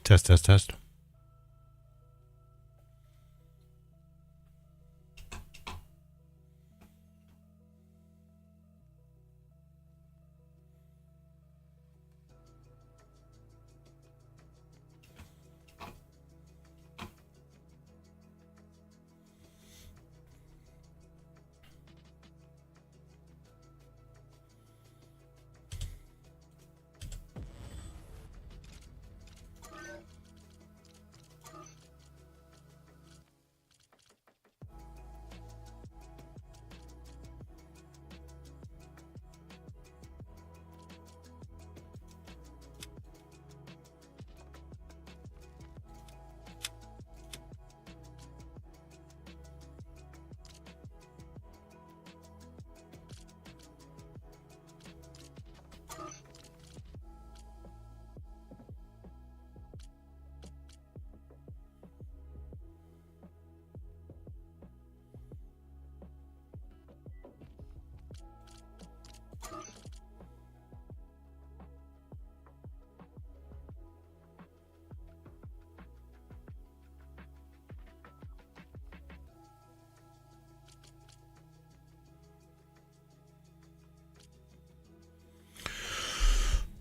Test, test, test.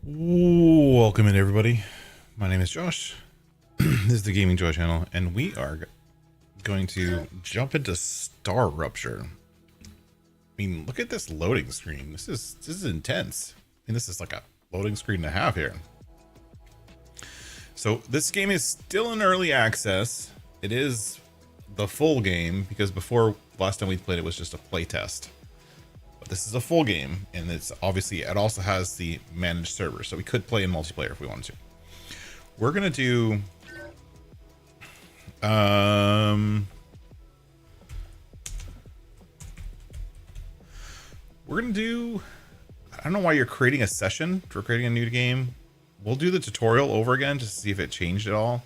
Welcome in, everybody. My name is Josh. This is the Gaming Joy channel, and we are going to jump into Star Rupture. I mean, look at this loading screen. This is intense. And this is like a loading screen and a half here. So this game is still in early access. It is the full game because before last time we played it was just a playtest. But this is a full game, and it's obviously it also has the managed server, so we could play in multiplayer if we wanted to. We're gonna do I don't know why you're creating a session for creating a new game. We'll do the tutorial over again just to see if it changed at all.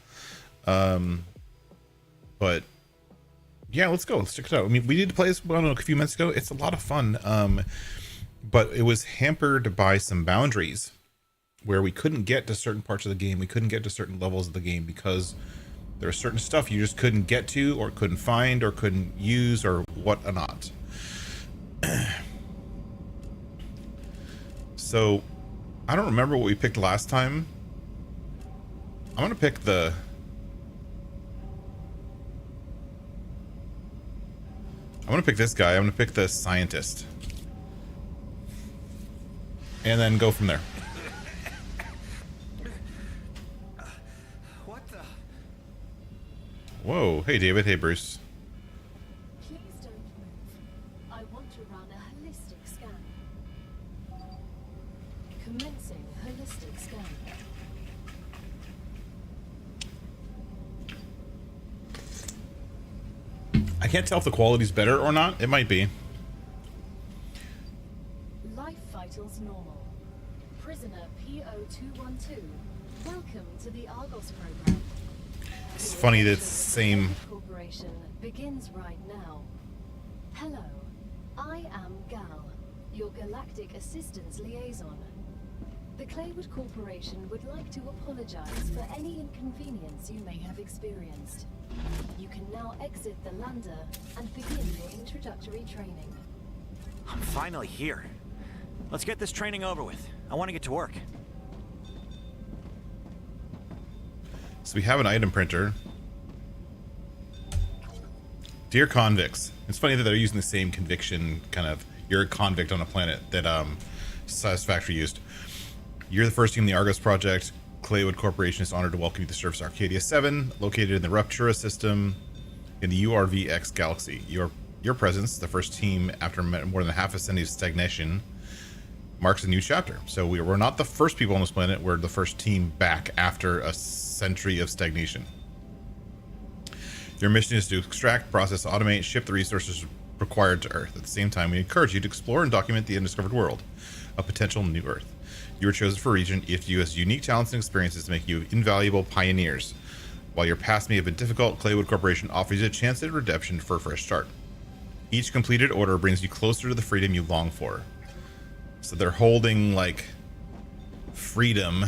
But yeah, let's go. Let's check it out. I mean, we did play this one a few minutes ago. It's a lot of fun. But it was hampered by some boundaries where we couldn't get to certain parts of the game. We couldn't get to certain levels of the game because there was certain stuff you just couldn't get to or couldn't find or couldn't use or whatnot. So I don't remember what we picked last time. I'm going to pick this guy. I'm going to pick the scientist. And then go from there. What the? Whoa. Hey, David. Hey, Bruce. Please don't move. I want to run a holistic scan. Commencing holistic scan. I can't tell if the quality's better or not. It might be. Life vitals normal. Prisoner P0212. Welcome to the Argos program. It's funny that it's the same. Corporation begins right now. Hello, I am Gal, your galactic assistance liaison. The Claywood Corporation would like to apologize for any inconvenience you may have experienced. You can now exit the lander and begin your introductory training. I'm finally here. Let's get this training over with. I want to get to work. So we have an item printer. Dear convicts. It's funny that they're using the same conviction kind of, you're a convict on a planet that Satisfactory used. You're the first team in the Argos project. Claywood Corporation is honored to welcome you to Surface Arcadia 7, located in the Ruptura system in the URVX galaxy. Your presence, the first team after more than half a century of stagnation, marks a new chapter. So we're not the first people on this planet. We're the first team back after a century of stagnation. Your mission is to extract, process, automate, ship the resources required to Earth. At the same time, we encourage you to explore and document the undiscovered world, a potential new Earth. You were chosen for a region if you has unique talents and experiences to make you invaluable pioneers. While your past may have been difficult, Claywood Corporation offers you a chance at redemption for a fresh start. Each completed order brings you closer to the freedom you long for. So they're holding, like, freedom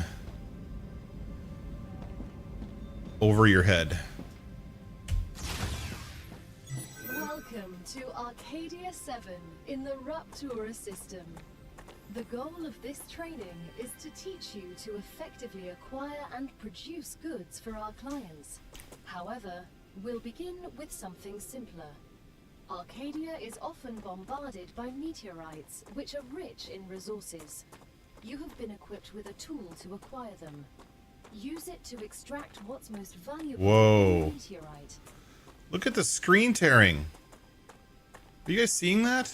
over your head. Welcome to Arcadia 7 in the Rupture system. The goal of this training is to teach you to effectively acquire and produce goods for our clients. However, we'll begin with something simpler. Arcadia is often bombarded by meteorites, which are rich in resources. You have been equipped with a tool to acquire them. Use it to extract what's most valuable from the meteorite. Look at the screen tearing. Are you guys seeing that?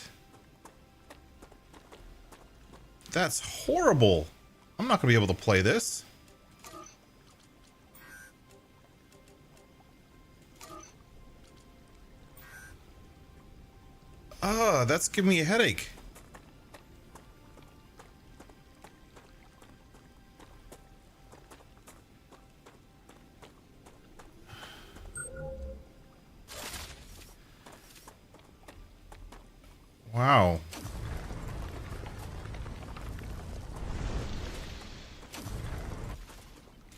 That's horrible. I'm not going to be able to play this. That's giving me a headache. Wow.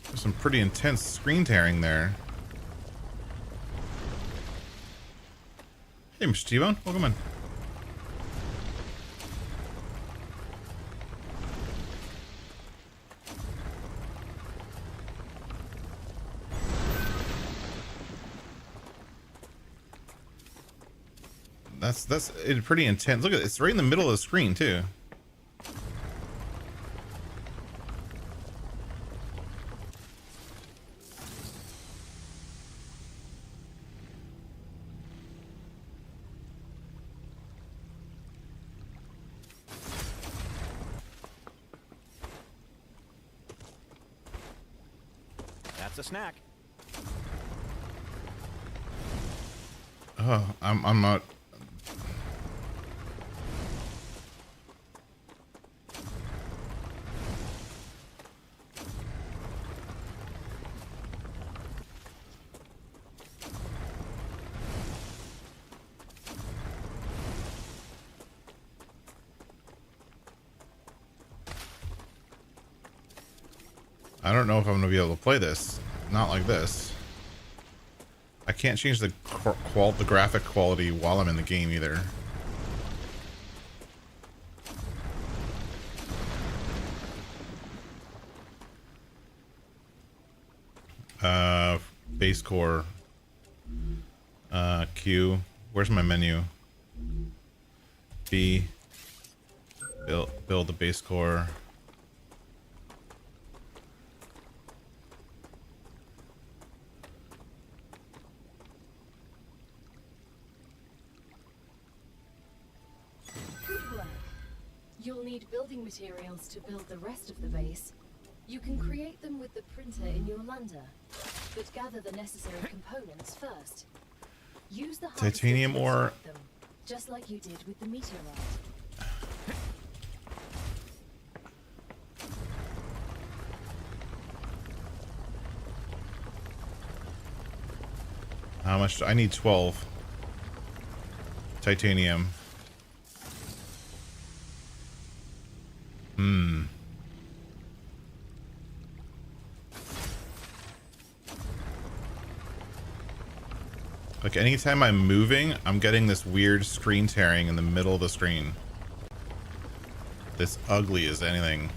There's some pretty intense screen tearing there. Hey, Mr. T-Bone, welcome in. That's pretty intense. Look at it, it's right in the middle of the screen too. That's a snack. Oh, I'm not. I don't know if I'm going to be able to play this. Not like this. I can't change the graphic quality while I'm in the game either. Base core. Q. Where's my menu? B. Build the base core. You'll need building materials to build the rest of the base. You can create them with the printer in your lander, but gather the necessary components first. Use the titanium ore, them, just like you did with the meteorite. How much? I need 12 titanium. Like anytime I'm moving, I'm getting this weird screen tearing in the middle of the screen. This ugly as anything.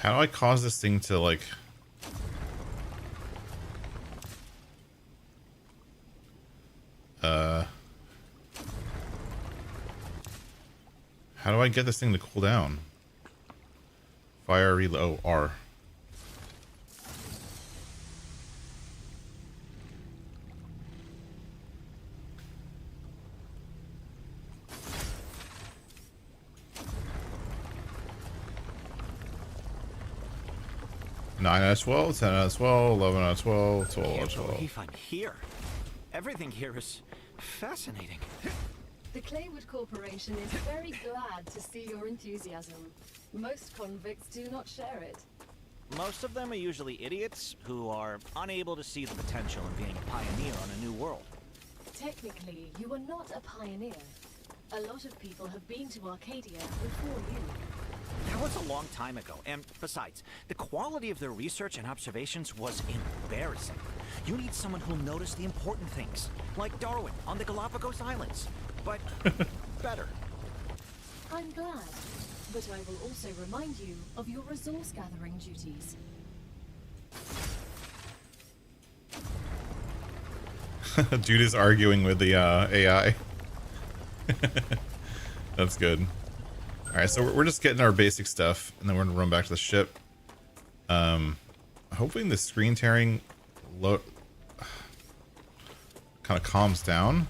How do I cause this thing to like... How do I get this thing to cool down? Fire reload. Oh, R. Nine out of 12, 10 out of 12, 11 out of 12, 12 out of 12. I can't believe I'm here. Everything here is fascinating. The Claywood Corporation is very glad to see your enthusiasm. Most convicts do not share it. Most of them are usually idiots who are unable to see the potential in being a pioneer on a new world. Technically, you are not a pioneer. A lot of people have been to Arcadia before you. That was a long time ago, and besides, the quality of their research and observations was embarrassing. You need someone who'll notice the important things, like Darwin on the Galapagos Islands, but better. I'm glad, but I will also remind you of your resource gathering duties. Dude is arguing with the AI. That's good. Alright, so we're just getting our basic stuff, and then we're gonna run back to the ship. Hoping the screen tearing kind of calms down.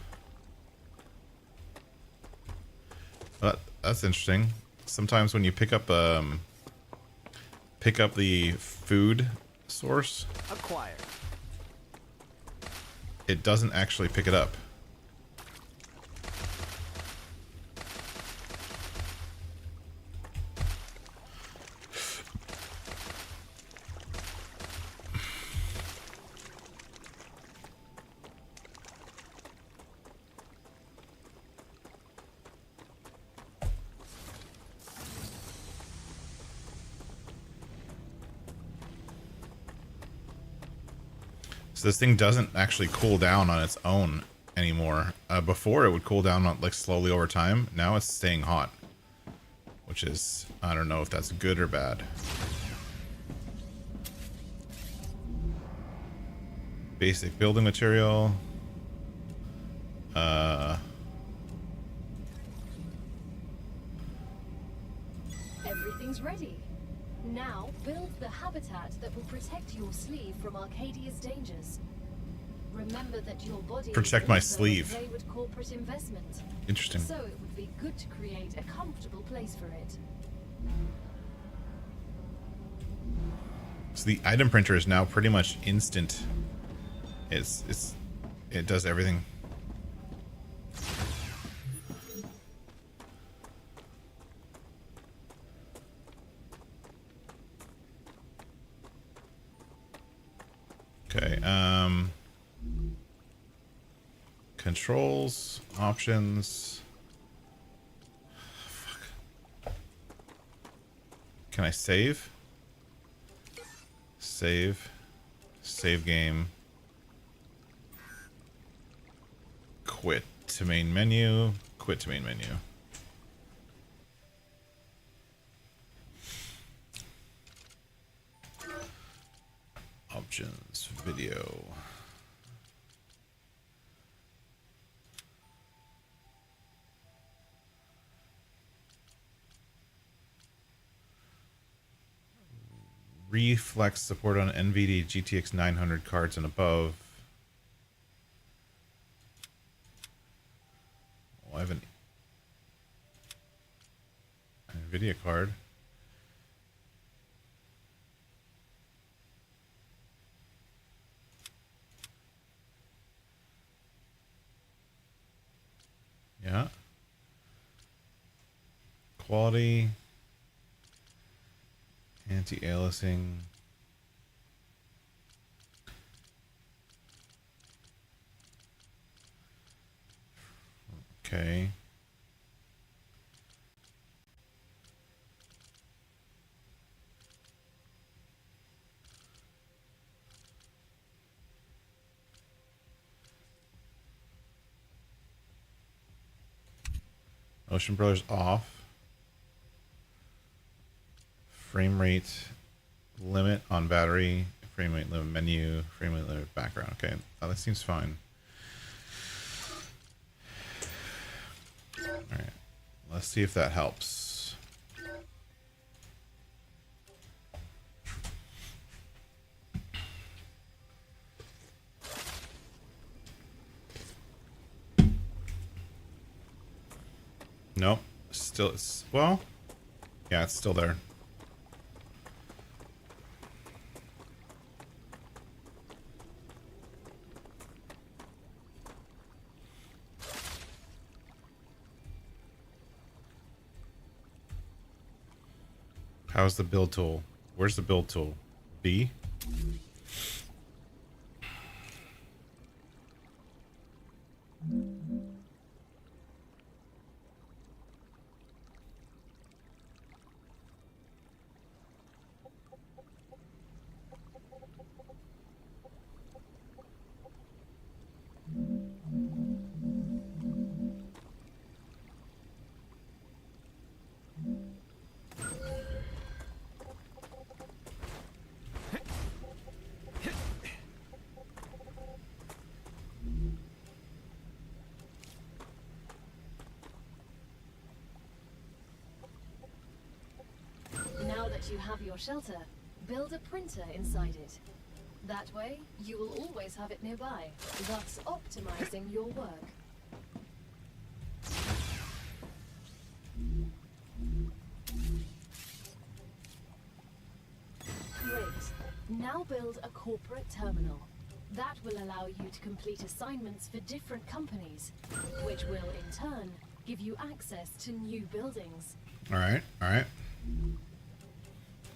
But that's interesting. Sometimes when you pick up the food source, Acquired. it doesn't actually pick it up. So this thing doesn't actually cool down on its own anymore. Before it would cool down on, like, slowly over time. Now it's staying hot, which is, I don't know if that's good or bad. Basic building material. Everything's ready. Now build the habitat that will protect your sleeve from Arcadia's dangers. Remember that your body Protect is my also sleeve. a Playwood corporate investment. Interesting. So it would be good to create a comfortable place for it. So the item printer is now pretty much instant. It does everything. Okay, controls, options. Fuck. Can I save? Save game. Quit to main menu. Quit to main menu. Options, video. Reflex support on NVIDIA GTX 900 cards and above. Oh, I have an NVIDIA card. Yeah. Quality. Anti-aliasing. Okay. Ocean Brothers off. Frame rate limit on battery. Frame rate limit menu. Frame rate limit background. Okay, that seems fine. Alright. Let's see if that helps. Nope. Still, it's, well, yeah, it's still there. How's the build tool? Where's the build tool? B? that you have your shelter, build a printer inside it. That way, you will always have it nearby, thus optimizing your work. Great. Now build a corporate terminal. That will allow you to complete assignments for different companies, which will, in turn, give you access to new buildings. All right, all right.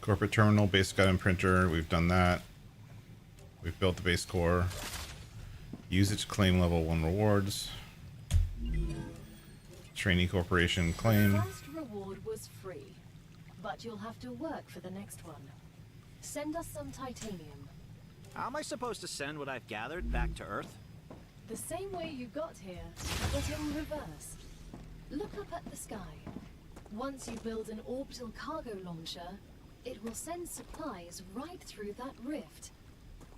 Corporate terminal, basic item printer. We've done that. We've built the base core. Use it to claim level 1 rewards. Trainee corporation claim. The first reward was free, but you'll have to work for the next one. Send us some titanium. How am I supposed to send what I've gathered back to Earth? The same way you got here, but in reverse. Look up at the sky. Once you build an orbital cargo launcher, it will send supplies right through that rift.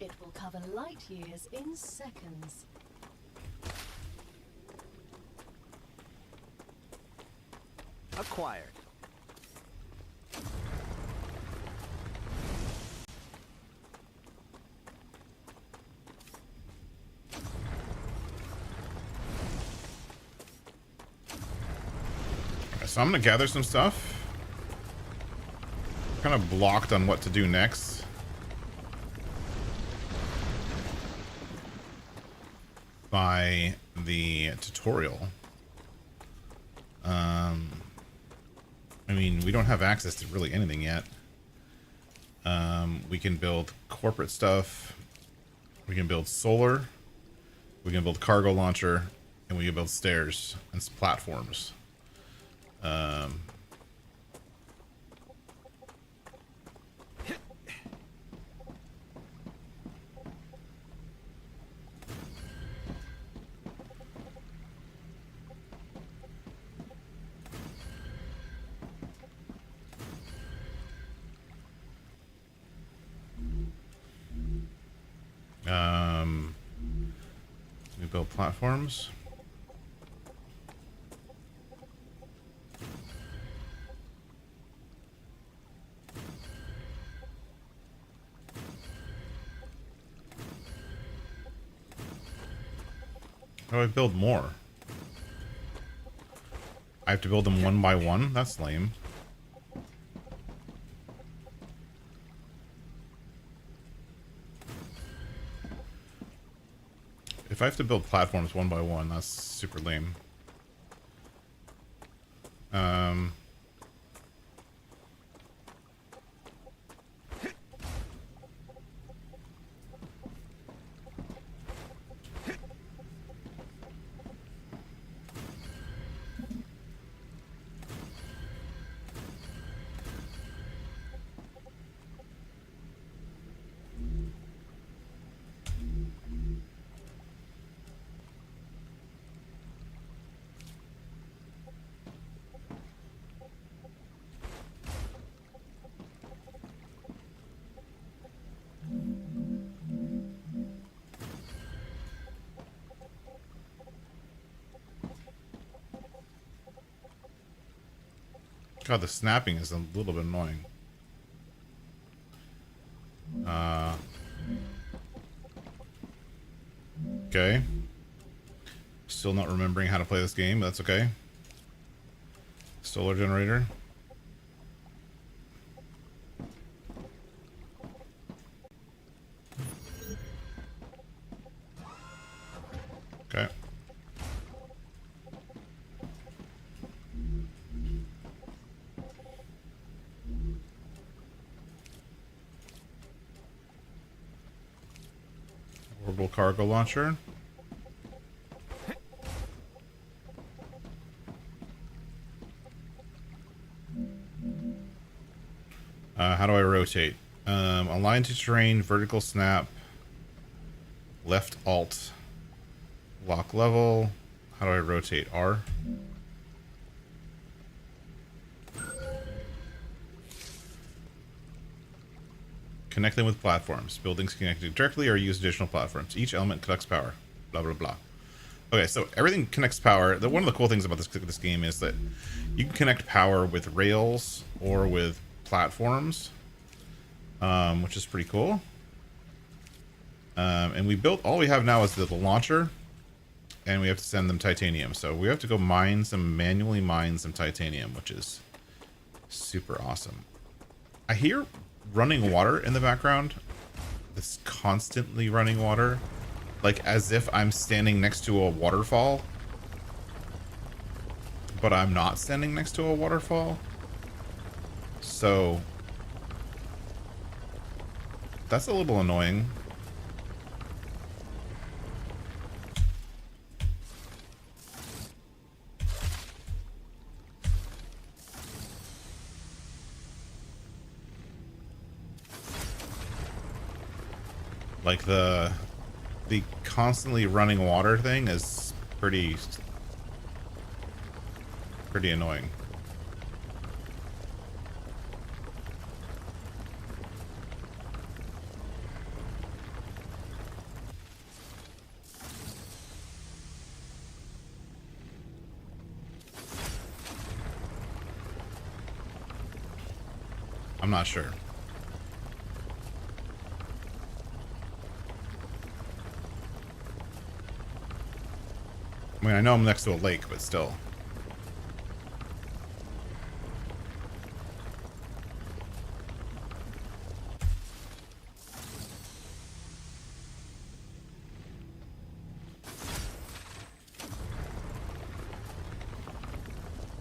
It will cover light years in seconds. Acquired. So I'm gonna gather some stuff. Kind of blocked on what to do next. By the tutorial. I mean, we don't have access to really anything yet. We can build corporate stuff. We can build solar. We can build cargo launcher, and we can build stairs and platforms. We build platforms. How do I build more? I have to build them one by one? That's lame. If I have to build platforms one by one, that's super lame. God, the snapping is a little bit annoying. Okay. Still not remembering how to play this game, but that's okay. Solar generator. Okay. Orbital cargo launcher. How do I rotate? Align to terrain, vertical snap, left alt, lock level. How do I rotate? R. Connect them with platforms. Buildings connected directly or use additional platforms. Each element conducts power. Blah, blah, blah. Okay, so everything connects power. One of the cool things about this game is that you can connect power with rails or with platforms, which is pretty cool. And we built, all we have now is the launcher, and we have to send them titanium. So we have to go manually mine some titanium, which is super awesome. I hear running water in the background. This constantly running water, like as if I'm standing next to a waterfall, but I'm not standing next to a waterfall. So that's a little annoying. Like the constantly running water thing is pretty annoying. I'm not sure. I mean, I know I'm next to a lake, but still.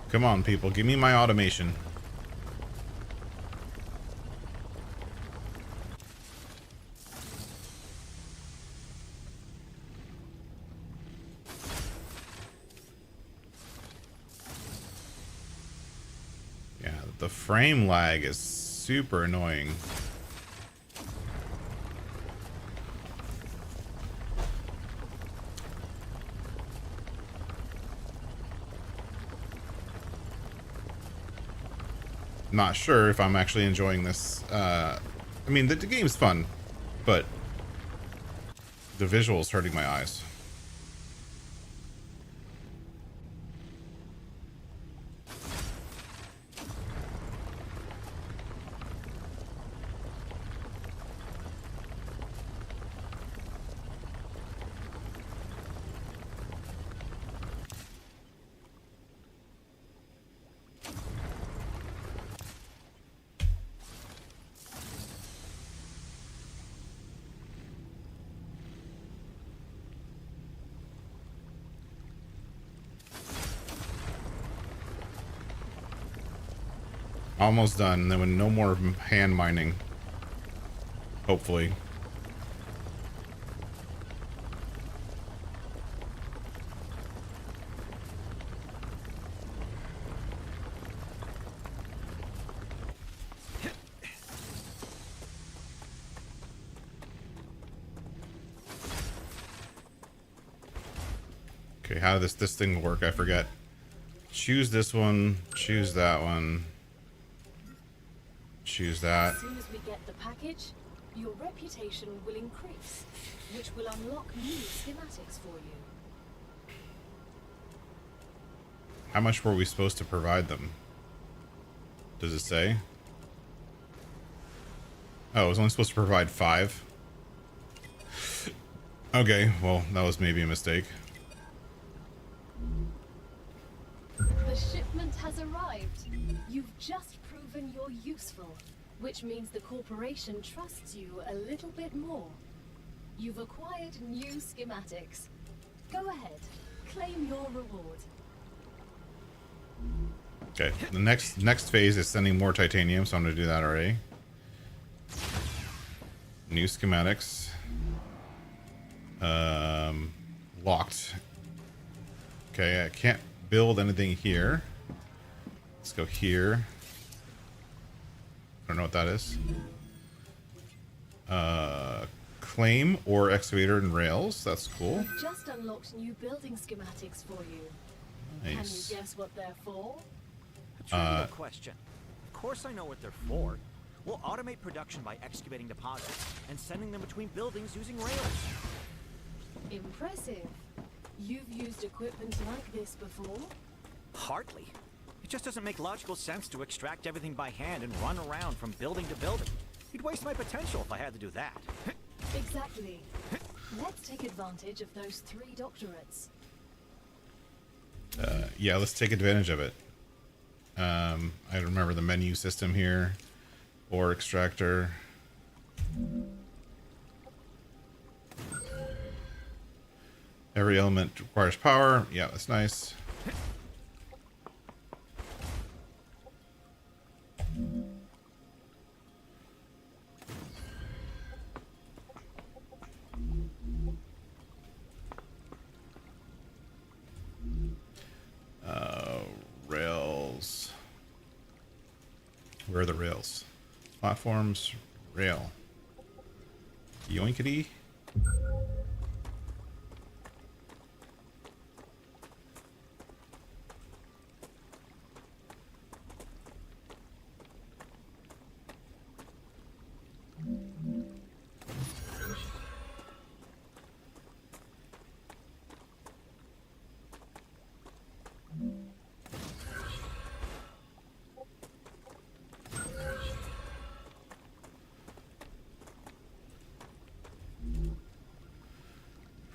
Come on, people. Give me my automation. Yeah, the frame lag is super annoying. Not sure if I'm actually enjoying this. I mean, the game's fun, but the visual's hurting my eyes. Almost done. Then with no more hand mining. Hopefully. Okay, how does this thing work? I forget. Choose this one. Choose that one. Choose that. As soon as we get the package, your reputation will increase, which will unlock new schematics for you. How much were we supposed to provide them? Does it say? Oh, it was only supposed to provide 5. Okay, well, that was maybe a mistake. The shipment has arrived. You've just proven you're useful, which means the corporation trusts you a little bit more. You've acquired new schematics. Go ahead, claim your reward. Okay, the next phase is sending more titanium, so I'm gonna do that already. New schematics. Locked. Okay, I can't build anything here. Let's go here. I don't know what that is. Claim or excavator and rails. That's cool. We've just unlocked new building schematics for you. Nice. Can you guess what they're for? A trivial question. Of course I know what they're for. We'll automate production by excavating deposits and sending them between buildings using rails. Impressive. You've used equipment like this before? Hardly. It just doesn't make logical sense to extract everything by hand and run around from building to building. You'd waste my potential if I had to do that. Exactly. Let's take advantage of those 3 doctorates. Yeah, let's take advantage of it. I remember the menu system here. Ore extractor. Every element requires power. Yeah, that's nice. Rails. Where are the rails? Platforms, rail. Yoinkity.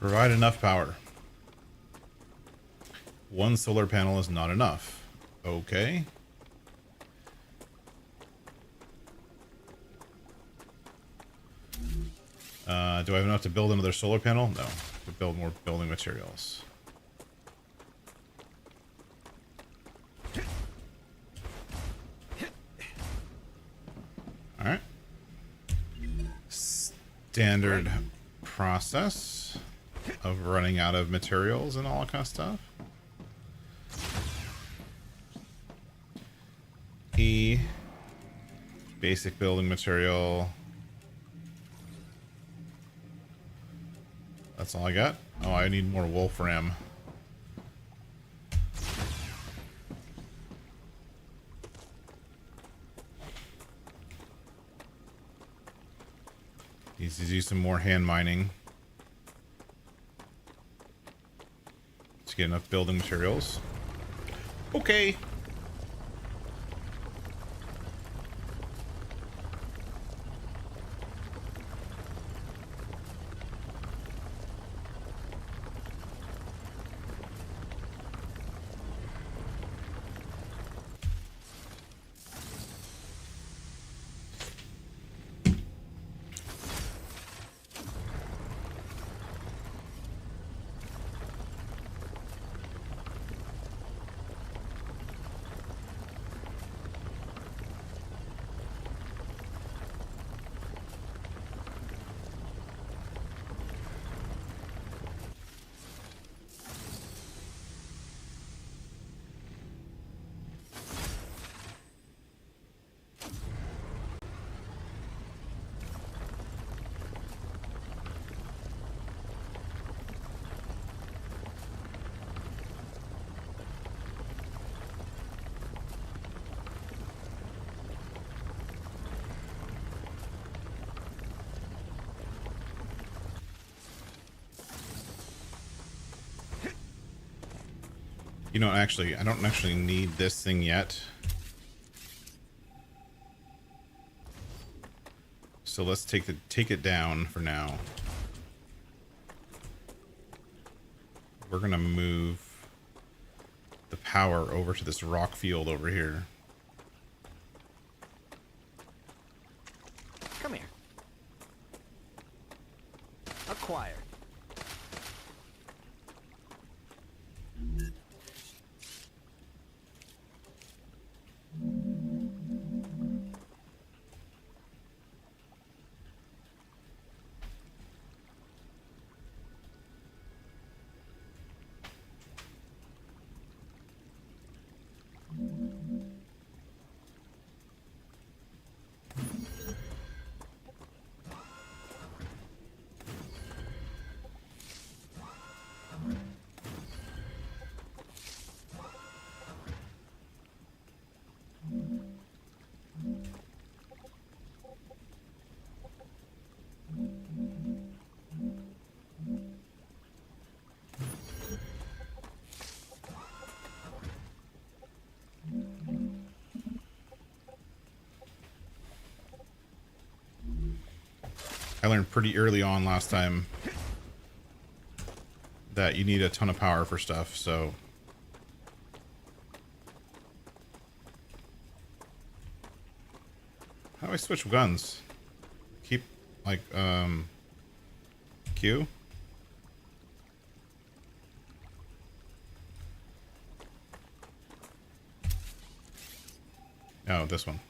Provide enough power. 1 solar panel is not enough. Okay. Do I have enough to build another solar panel? No. To build more building materials. Alright. Standard process of running out of materials and all that kind of stuff. E. Basic building material. That's all I got. Oh, I need more wolfram. Needs to do some more hand mining to get enough building materials. Okay. You know, actually, I don't actually need this thing yet. So let's take it down for now. We're gonna move the power over to this rock field over here. Come here. Acquired. I learned pretty early on last time that you need a ton of power for stuff, so... How do I switch guns? Keep, like, Q? Oh, this one.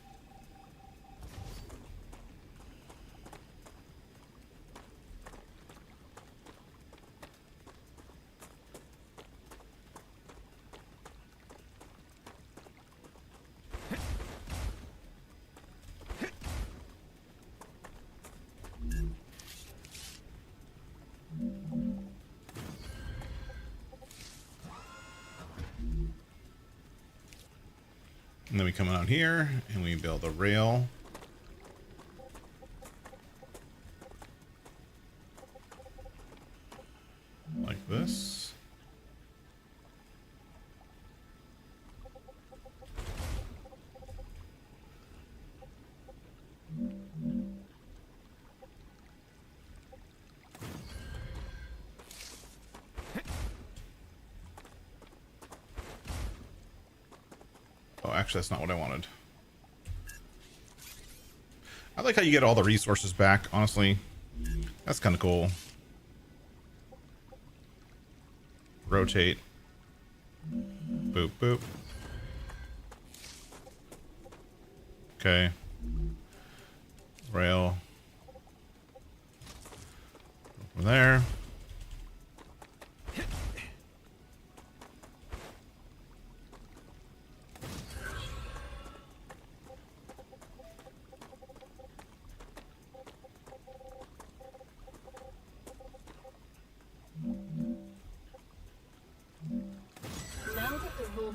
And then we come out here and we build a rail. Like this. Oh, actually, that's not what I wanted. I like how you get all the resources back, honestly. That's kind of cool. Rotate. Boop, boop. Okay. Rail. Over there.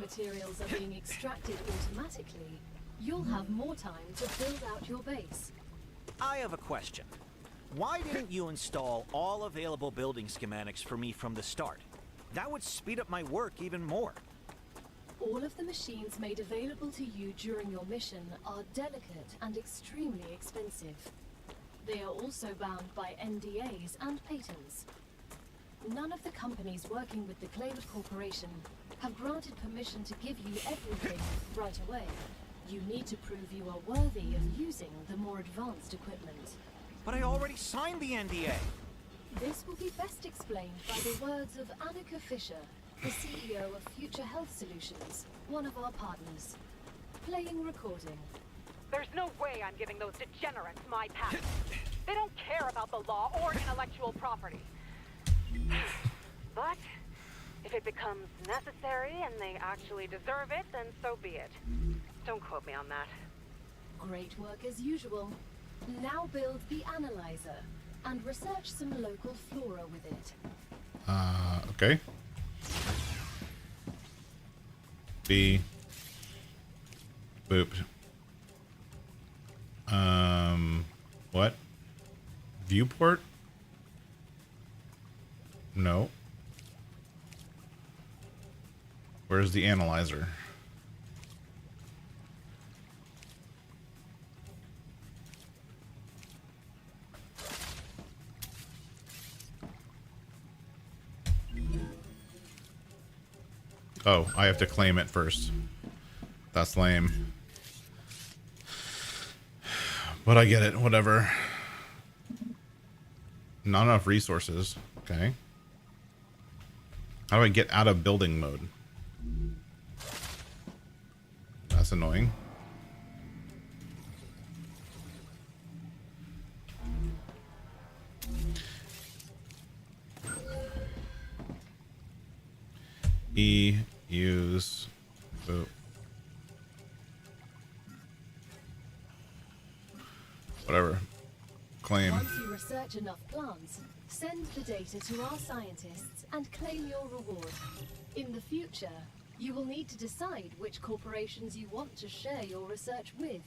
Materials are being extracted automatically, you'll have more time to build out your base. I have a question. Why didn't you install all available building schematics for me from the start? That would speed up my work even more. All of the machines made available to you during your mission are delicate and extremely expensive. They are also bound by NDAs and patents. None of the companies working with the Claywood Corporation have granted permission to give you everything right away. You need to prove you are worthy of using the more advanced equipment. But I already signed the NDA. This will be best explained by the words of Annika Fisher, the CEO of Future Health Solutions, one of our partners. Playing recording. There's no way I'm giving those degenerates my patent. They don't care about the law or intellectual property. But if it becomes necessary and they actually deserve it, then so be it. Don't quote me on that. Great work as usual. Now build the analyzer and research some local flora with it. Okay. B. Boop. What? Viewport? No. Where's the analyzer? Oh, I have to claim it first. That's lame. But I get it, whatever. Not enough resources. Okay. How do I get out of building mode? That's annoying. E, use, boop. Whatever. Claim. Once you research enough plants, send the data to our scientists and claim your reward. In the future, you will need to decide which corporations you want to share your research with.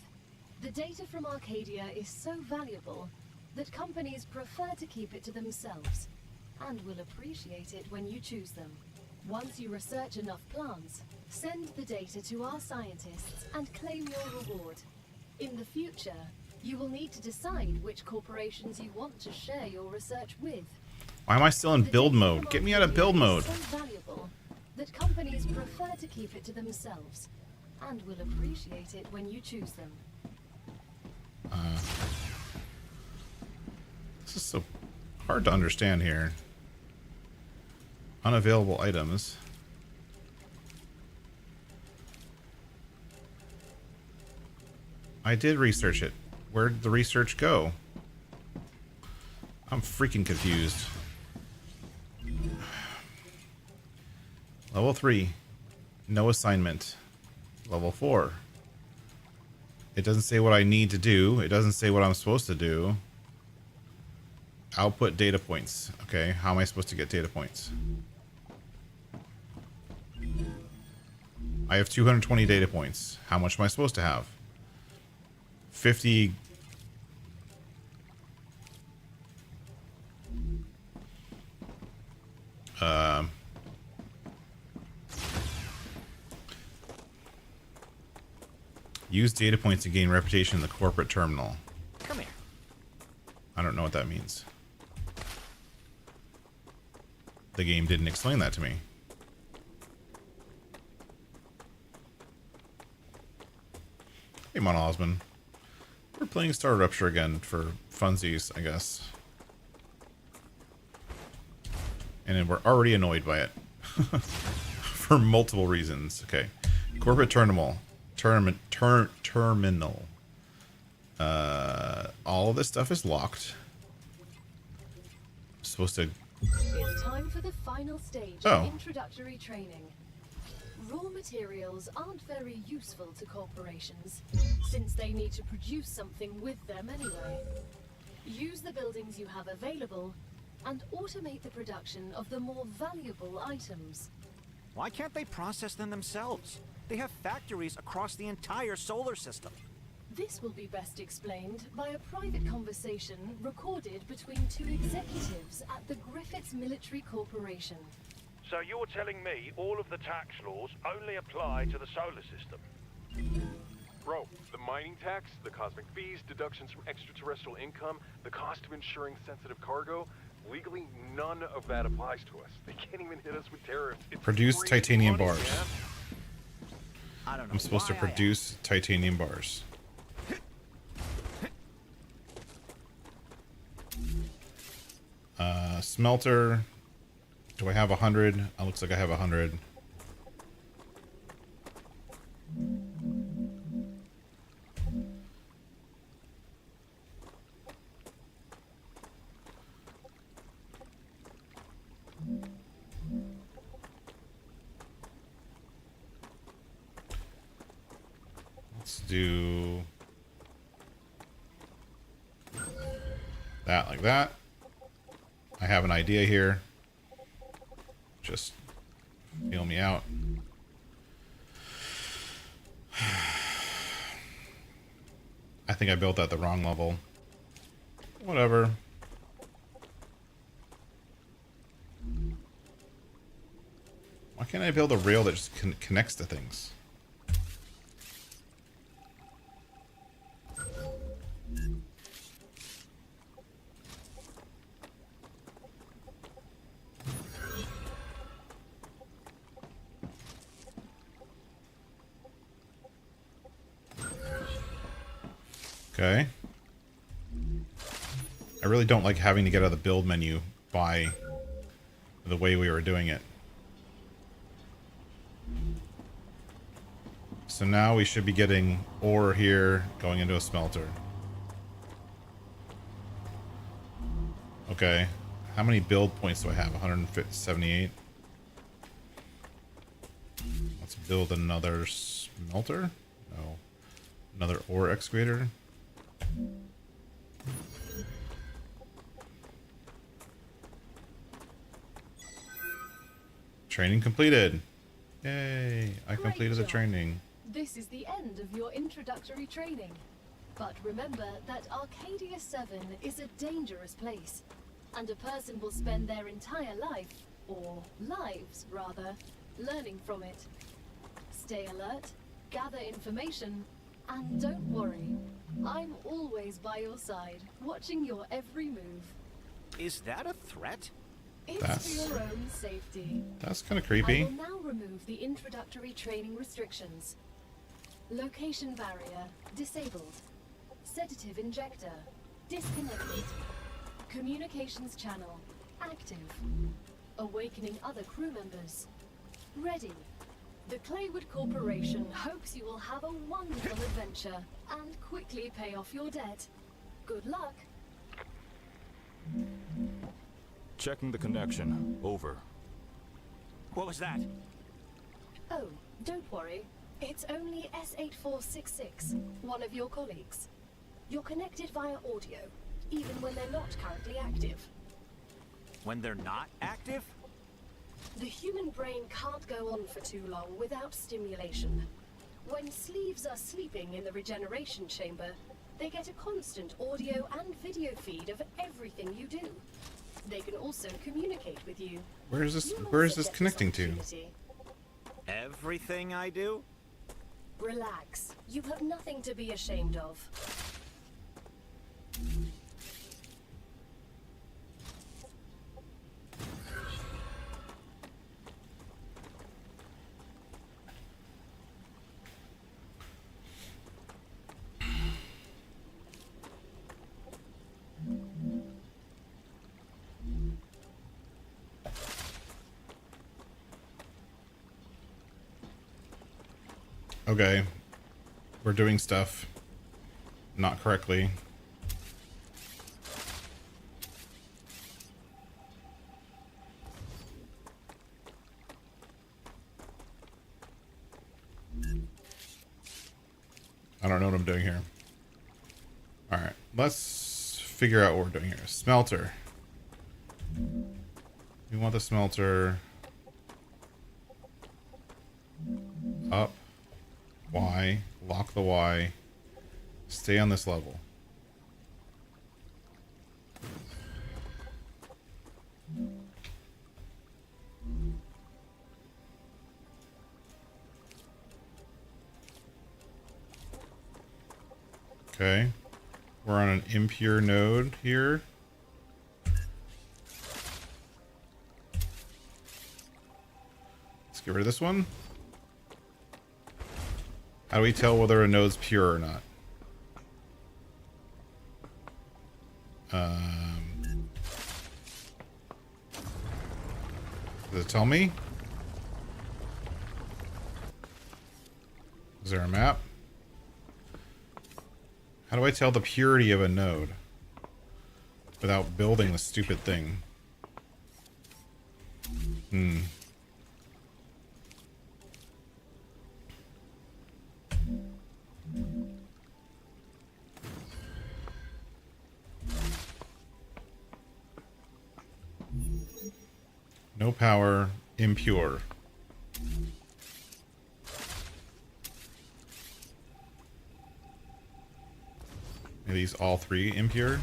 The data from Arcadia is so valuable that companies prefer to keep it to themselves and will appreciate it when you choose them. Once you research enough plants, send the data to our scientists and claim your reward. In the future, You will need to decide which corporations you want to share your research with. Why am I still in The build data mode? Get me out of build mode. is so valuable that companies prefer to keep it to themselves and will appreciate it when you choose them. This is so hard to understand here. Unavailable items. I did research it. Where did the research go? I'm freaking confused. Level 3. No assignment. Level 4. It doesn't say what I need to do. It doesn't say what I'm supposed to do. Output data points. Okay, how am I supposed to get data points? I have 220 data points. How much am I supposed to have? 50. Use data points to gain reputation in the corporate terminal. Come here. I don't know what that means. The game didn't explain that to me. Hey, Mon Osmond. We're playing Star Rupture again for funsies, I guess. And then we're already annoyed by it. For multiple reasons. Okay. Corporate terminal. Terminal. All of this stuff is locked. I'm supposed to... It's time for the final stage of introductory training. Raw materials aren't very useful to corporations, since they need to produce something with them anyway. Use the buildings you have available, and automate the production of the more valuable items. Why can't they process them themselves? They have factories across the entire solar system. This will be best explained by a private conversation recorded between two executives at the Griffiths Military Corporation. So you're telling me all of the tax laws only apply to the solar system? Bro, the mining tax, the cosmic fees, deductions from extraterrestrial income, the cost of insuring sensitive cargo, legally none of that applies to us. They can't even hit us with tariffs. It's Produce free titanium money, bars. man. I don't know. I'm supposed to why I produce titanium bars. Smelter. Do I have 100? Oh, looks like I have 100. Let's do that like that. I have an idea here. Just feel me out. I think I built that the wrong level. Whatever. Why can't I build a rail that just connects to things? Okay. I really don't like having to get out of the build menu by the way we were doing it. So now we should be getting ore here going into a smelter. Okay. How many build points do I have? 178. Let's build another smelter. No. Another ore excavator. Training completed. Yay. I Great completed the job. training. This is the end of your introductory training. But remember that Arcadia 7 is a dangerous place, and a person will spend their entire life, or lives rather, learning from it. Stay alert, gather information, and don't worry. I'm always by your side, watching your every move. Is that a threat? It's That's- for your own safety. That's kind of I creepy. will now remove the introductory training restrictions. Location barrier disabled. Sedative injector disconnected. Communications channel active. Awakening other crew members. Ready. The Claywood Corporation hopes you will have a wonderful adventure and quickly pay off your debt. Good luck. Checking the connection. Over. What was that? Oh, don't worry. It's only S8466, one of your colleagues. You're connected via audio, even when they're not currently active. When they're not active? The human brain can't go on for too long without stimulation. When sleeves are sleeping in the regeneration chamber, they get a constant audio and video feed of everything you do. They can also communicate with you. Where is this? You'll Where is also this get connecting to? opportunity. Everything I do? Relax. You have nothing to be ashamed of. Okay. We're doing stuff not correctly. I don't know what I'm doing here. Alright, let's figure out what we're doing here. Smelter. We want the smelter up. Y. Lock the Y. Stay on this level. Okay. We're on an impure node here. Let's get rid of this one. How do we tell whether a node's pure or not? Does it tell me? Is there a map? How do I tell the purity of a node without building the stupid thing? No power, impure. Are these all three impure?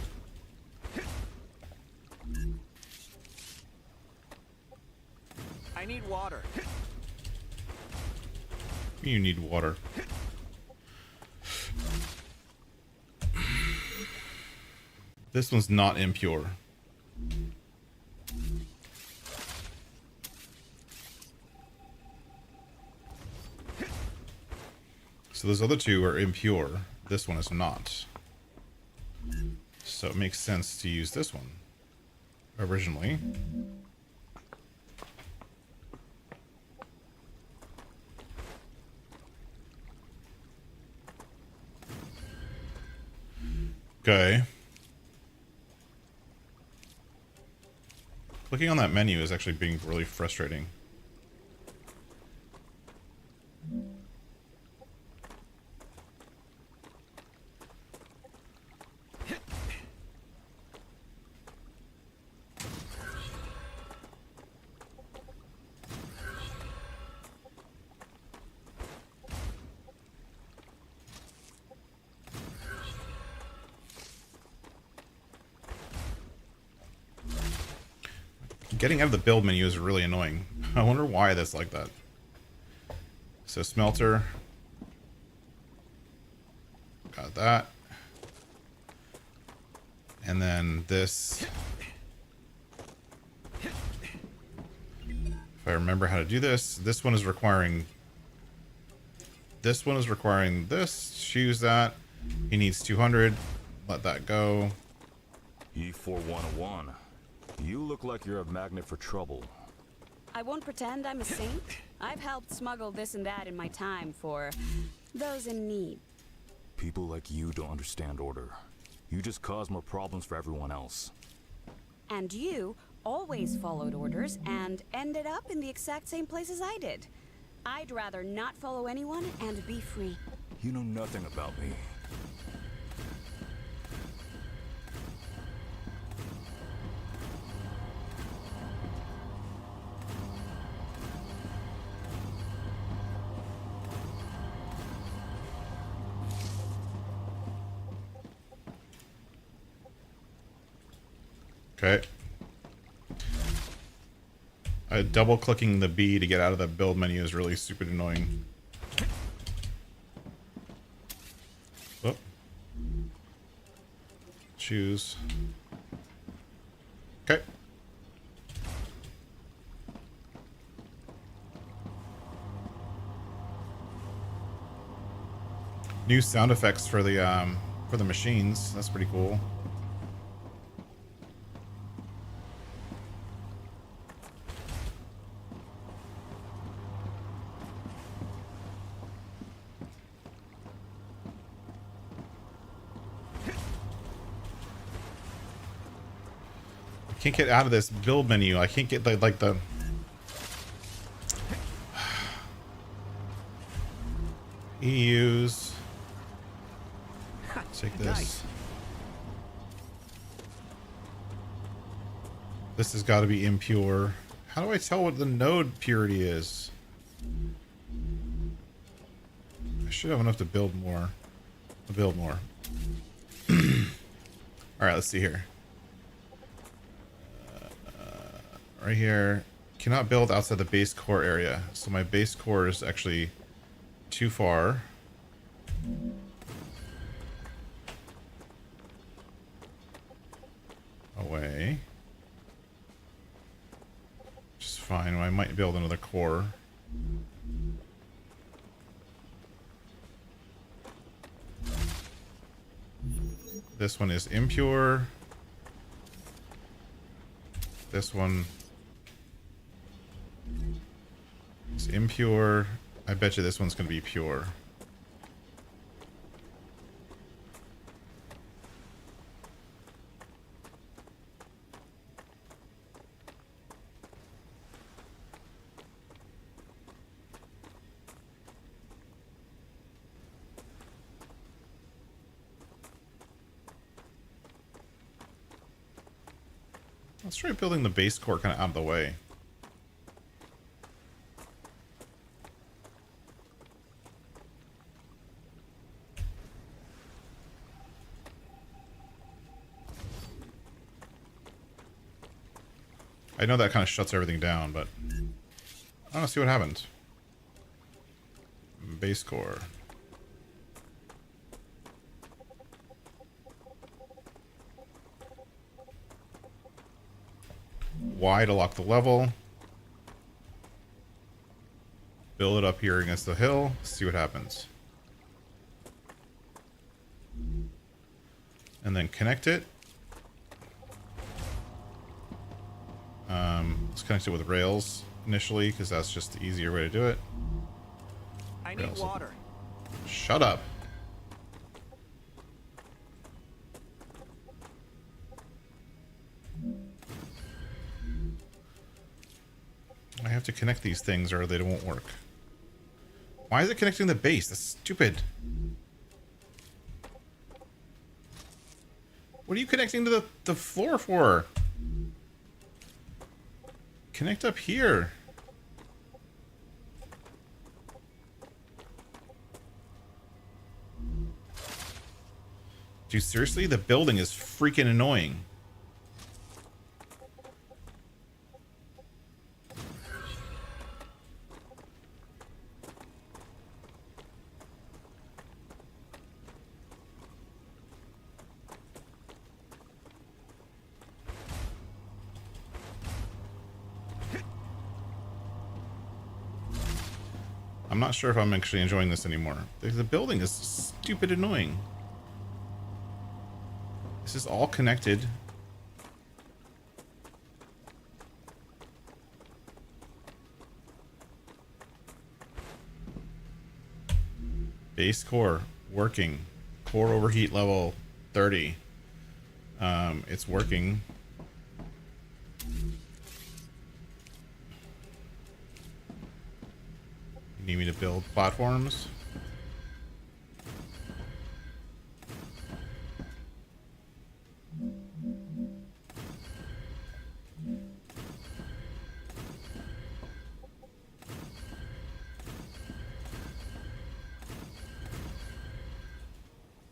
I need water. You need water. This one's not impure. So those other two are impure. This one is not. So it makes sense to use this one originally. Okay. Clicking on that menu is actually being really frustrating. Getting out of the build menu is really annoying. I wonder why that's like that. So smelter. Got that. And then this. If I remember how to do this, this one is requiring this. Choose that. He needs 200. Let that go. E4101. You look like you're a magnet for trouble. I won't pretend I'm a saint. I've helped smuggle this and that in my time for those in need. People like you don't understand order. You just cause more problems for everyone else. And you always followed orders and ended up in the exact same place as I did. I'd rather not follow anyone and be free. You know nothing about me. Okay. Double clicking the B to get out of the build menu is really super annoying. Oh. Choose. Okay. New sound effects for the machines. That's pretty cool. Can't get out of this build menu. I can't get like the EUs. Take this. Nice. This has got to be impure. How do I tell what the node purity is? I should have enough to build more. To build more. All right, let's see here. Right here, cannot build outside the base core area. So my base core is actually too far. Away. Which is fine. I might build another core. This one is impure. This one is impure. I bet you this one's going to be pure. Let's try building the base core kind of out of the way. I know that kind of shuts everything down, but I want to see what happens. Base core. Y to lock the level. Build it up here against the hill. See what happens. And then connect it. Let's connect it with rails initially, because that's just the easier way to do it. I need Rails. water. Shut up. I have to connect these things or they won't work. Why is it connecting the base? That's stupid. What are you connecting to the floor for? Connect up here. Dude, seriously? The building is freaking annoying. I'm not sure if I'm actually enjoying this anymore. The building is stupid annoying. This is all connected. Base core working. Core overheat level 30. It's working. You need me to build platforms?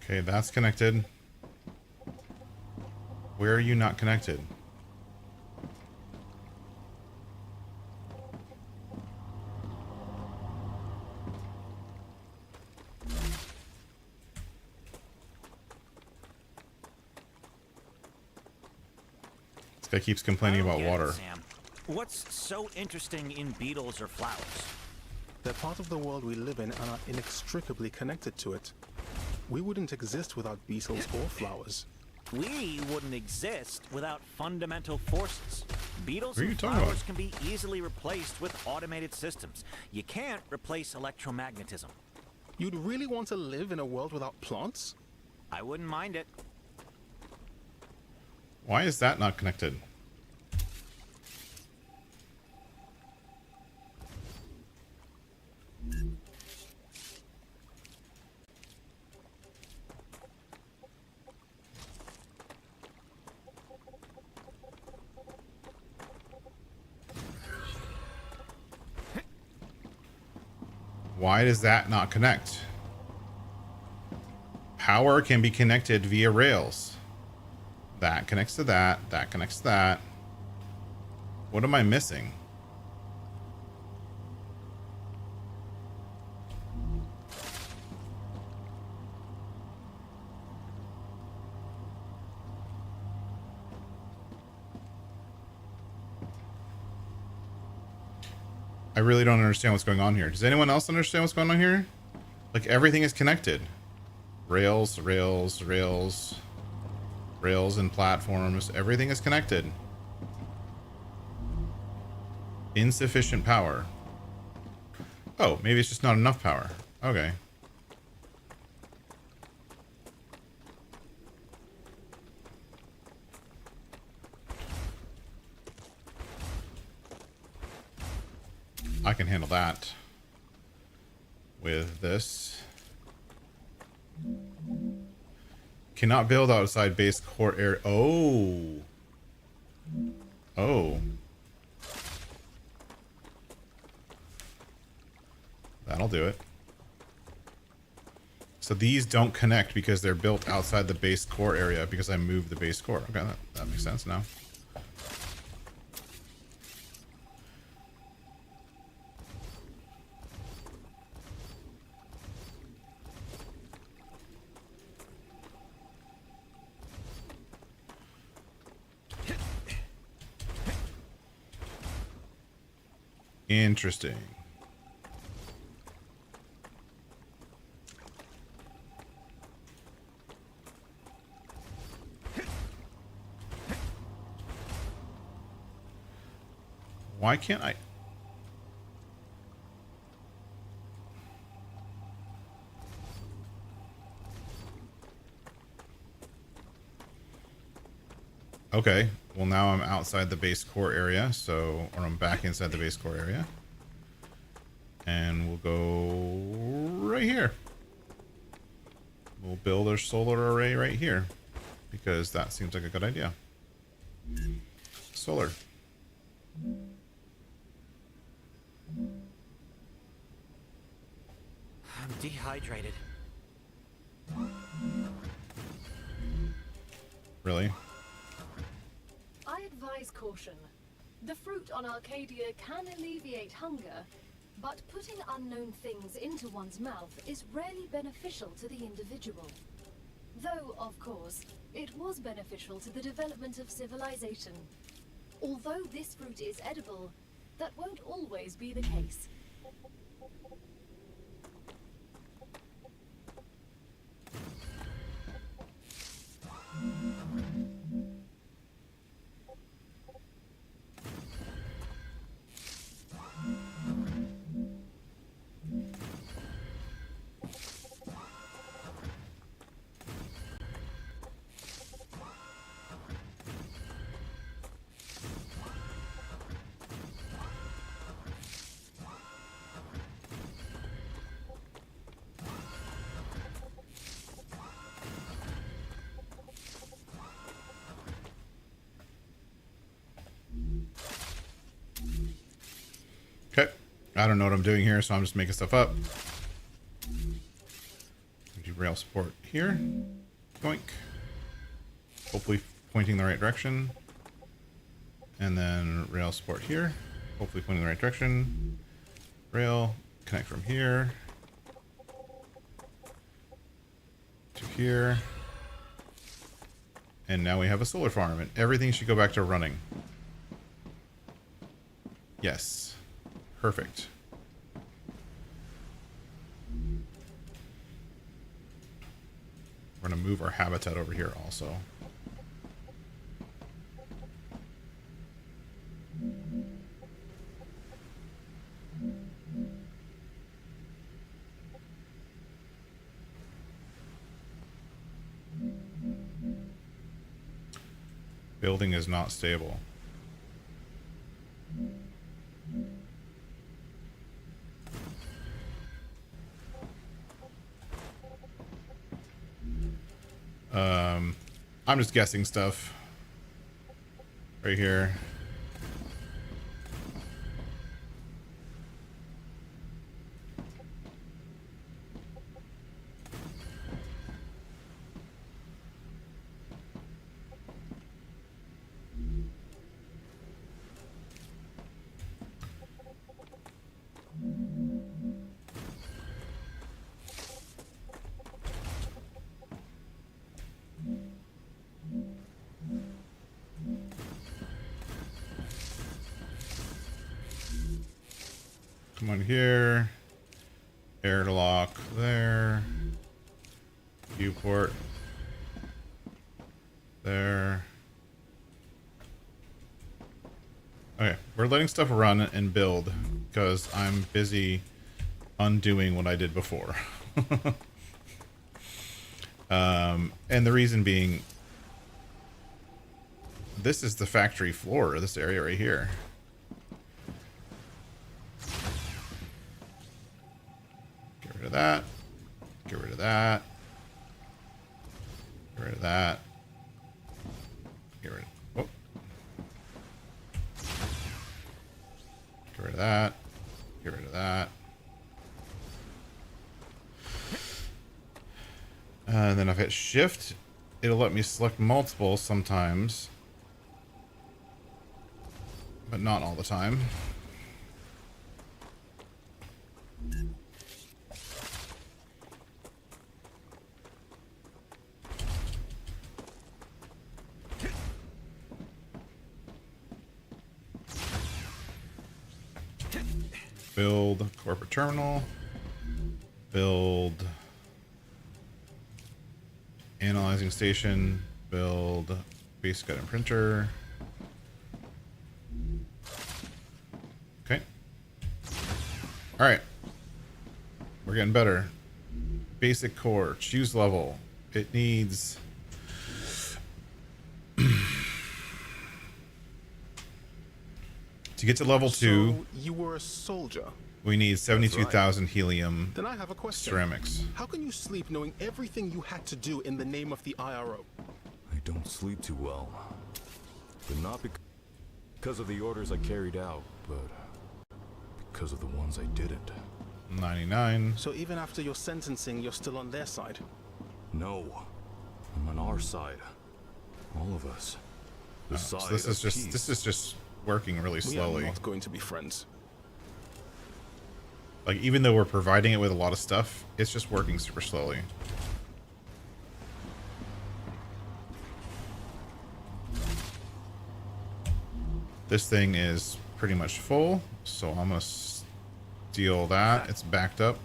Okay, that's connected. Where are you not connected? This guy keeps complaining about water. Sam. What's so interesting in beetles or flowers? They're part of the world we live in and are inextricably connected to it. We wouldn't exist without beetles or flowers. We wouldn't exist without fundamental forces. Beetles What are you and talking flowers about? can be easily replaced with automated systems. You can't replace electromagnetism. You'd really want to live in a world without plants? I wouldn't mind it. Why is that not connected? Why does that not connect? Power can be connected via rails. That connects to that. That connects to that. What am I missing? I really don't understand what's going on here. Does anyone else understand what's going on here? Like, everything is connected. Rails, rails, rails. Rails and platforms. Everything is connected. Insufficient power. Oh, maybe it's just not enough power. Okay. I can handle that with this. Cannot build outside base core area. Oh. Oh. That'll do it. So these don't connect because they're built outside the base core area because I moved the base core. Okay, that makes sense now. Interesting. Why can't I? Okay, well now I'm outside the base core area, so, or I'm back inside the base core area. And we'll go right here. We'll build our solar array right here, because that seems like a good idea. Solar. I'm dehydrated. Really? I advise caution. The fruit on Arcadia can alleviate hunger, but putting unknown things into one's mouth is rarely beneficial to the individual. Though, of course, it was beneficial to the development of civilization. Although this fruit is edible, that won't always be the case. I don't know what I'm doing here, so I'm just making stuff up. Do rail support here. Boink. Hopefully pointing the right direction. And then rail support here. Hopefully pointing the right direction. Rail, connect from here to here. And now we have a solar farm, and everything should go back to running. Yes. Perfect. We're going to move our habitat over here also. Building is not stable. I'm just guessing stuff right here. Come on here. Airlock there. Viewport there. Okay, we're letting stuff run and build because I'm busy undoing what I did before. And the reason being, this is the factory floor, this area right here. Get rid of that. Get rid of that. Get rid of that. Get rid of... Oh. Get rid of that. Get rid of that. And then if I hit shift, it'll let me select multiple sometimes. But not all the time. Build corporate terminal. Build analyzing station. Build basic item printer. Okay. Alright. We're getting better. Basic core. Choose level. It needs... To get to level 2... So you were a soldier? We need 72,000 helium Then I have a question. ceramics. How can you sleep knowing everything you had to do in the name of the IRO? I don't sleep too well. But not because of the orders I carried out, but because of the ones I didn't. 99. So even after your sentencing, you're still on their side? No. I'm on our side. All of us. The side So this is of just peace. this is just working really slowly. We are not going to be friends. Like, even though we're providing it with a lot of stuff, it's just working super slowly. This thing is pretty much full, so I'm gonna steal that. It's backed up.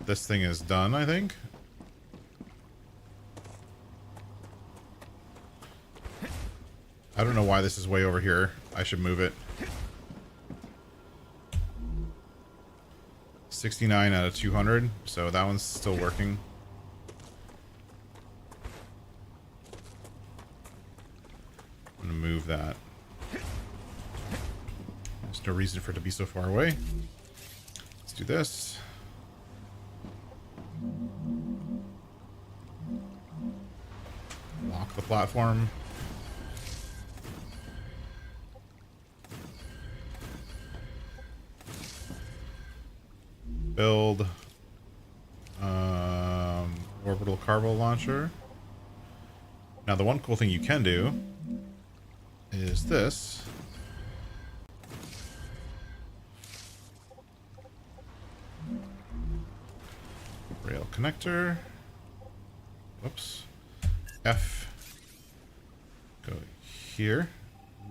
This thing is done, I think. I don't know why this is way over here. I should move it. 69 out of 200, so that one's still working. I'm gonna move that. There's no reason for it to be so far away. Let's do this. Lock the platform. Build orbital cargo launcher. Now the one cool thing you can do is this. Rail connector. Whoops. F. Go here.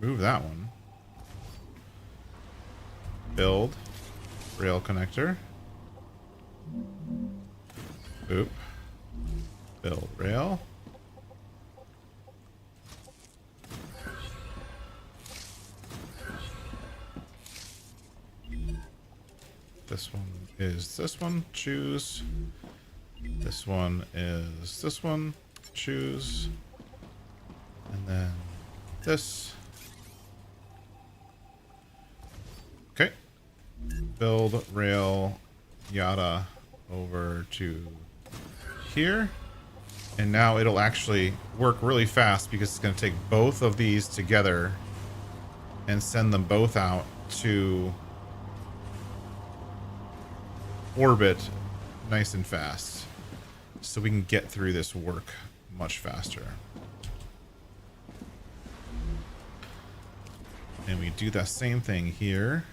Move that one. Build. Rail connector. Oop. Build rail. This one is this one. Choose. This one is this one. Choose. And then this. Okay. Build rail yada over to here. And now it'll actually work really fast because it's going to take both of these together and send them both out to orbit nice and fast. So we can get through this work much faster. And we do that same thing here.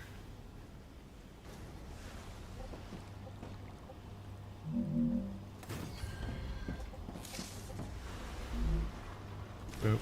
Boop.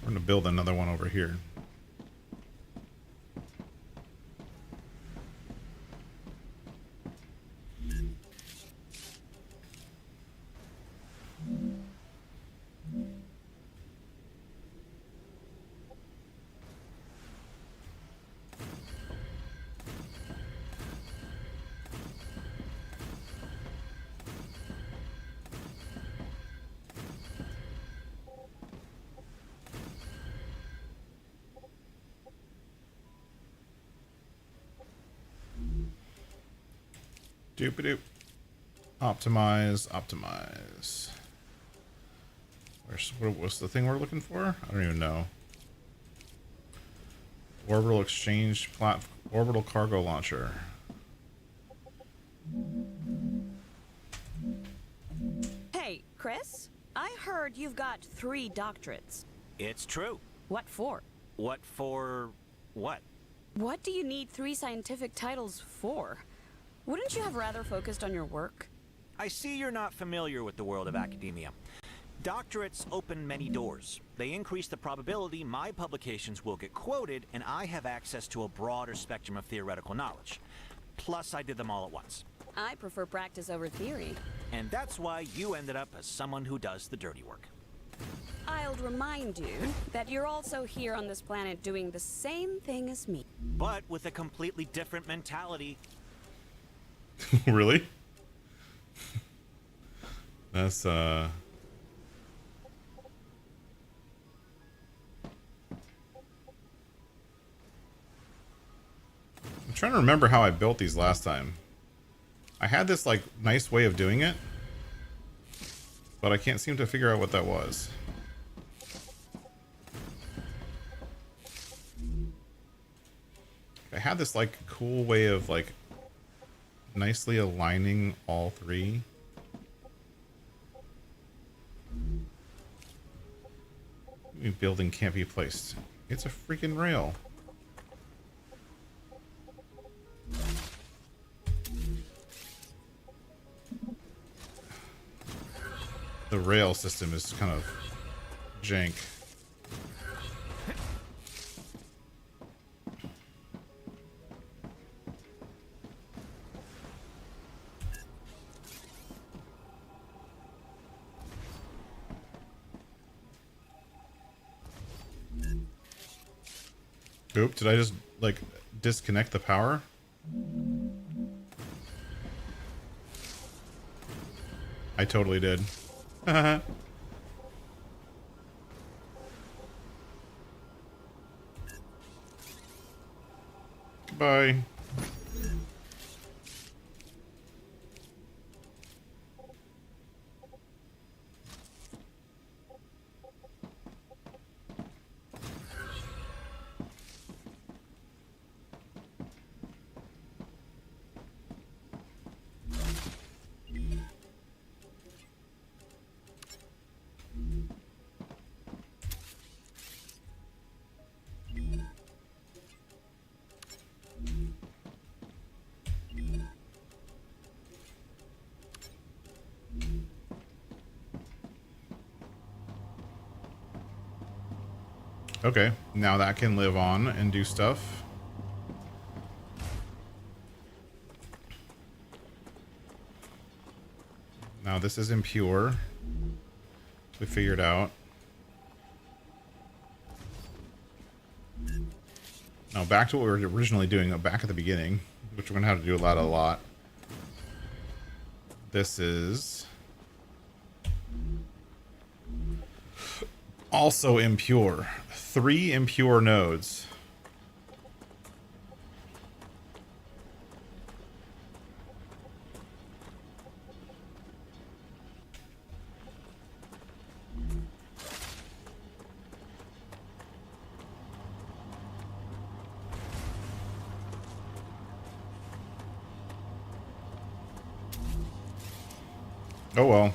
We're going to build another one over here. Doop-a-doop. Optimize, optimize. What's the thing we're looking for? I don't even know. Orbital exchange orbital cargo launcher. Hey, Chris, I heard you've got 3 doctorates. It's true. What for? What for what? What do you need 3 scientific titles for? Wouldn't you have rather focused on your work? I see you're not familiar with the world of academia. Doctorates open many doors. They increase the probability my publications will get quoted, and I have access to a broader spectrum of theoretical knowledge. Plus, I did them all at once. I prefer practice over theory. And that's why you ended up as someone who does the dirty work. I'll remind you that you're also here on this planet doing the same thing as me. But with a completely different mentality. Really? That's I'm trying to remember how I built these last time. I had this like nice way of doing it, but I can't seem to figure out what that was. I had this like cool way of like nicely aligning all 3. Building can't be placed. It's a freaking rail. the rail system is kind of jank. Oop, did I just, like, disconnect the power? I totally did. Goodbye. Okay, now that can live on and do stuff. Now this is impure. We figured out. Now back to what we were originally doing back at the beginning, which we're gonna have to do a lot. This is also impure. 3 impure nodes. Oh well.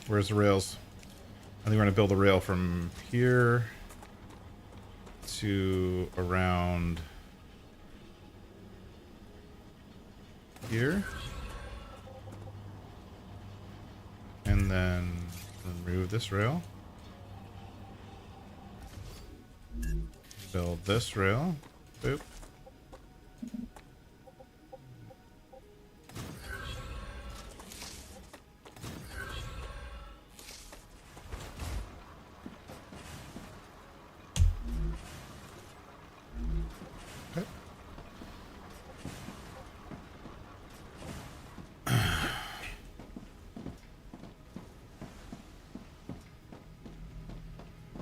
Where's the rails? I think we're going to build a rail from here to around here. And then remove this rail. Build this rail. Boop.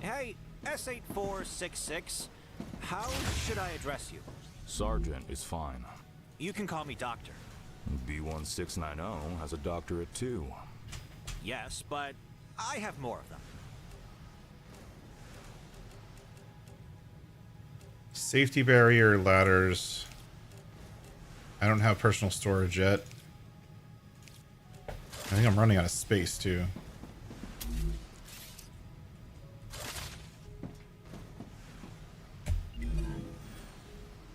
Hey, S8466, how should I address you? Sergeant is fine. You can call me Doctor. B1690 has a doctorate too. Yes, but I have more of them. Safety barrier, ladders. I don't have personal storage yet. I think I'm running out of space too.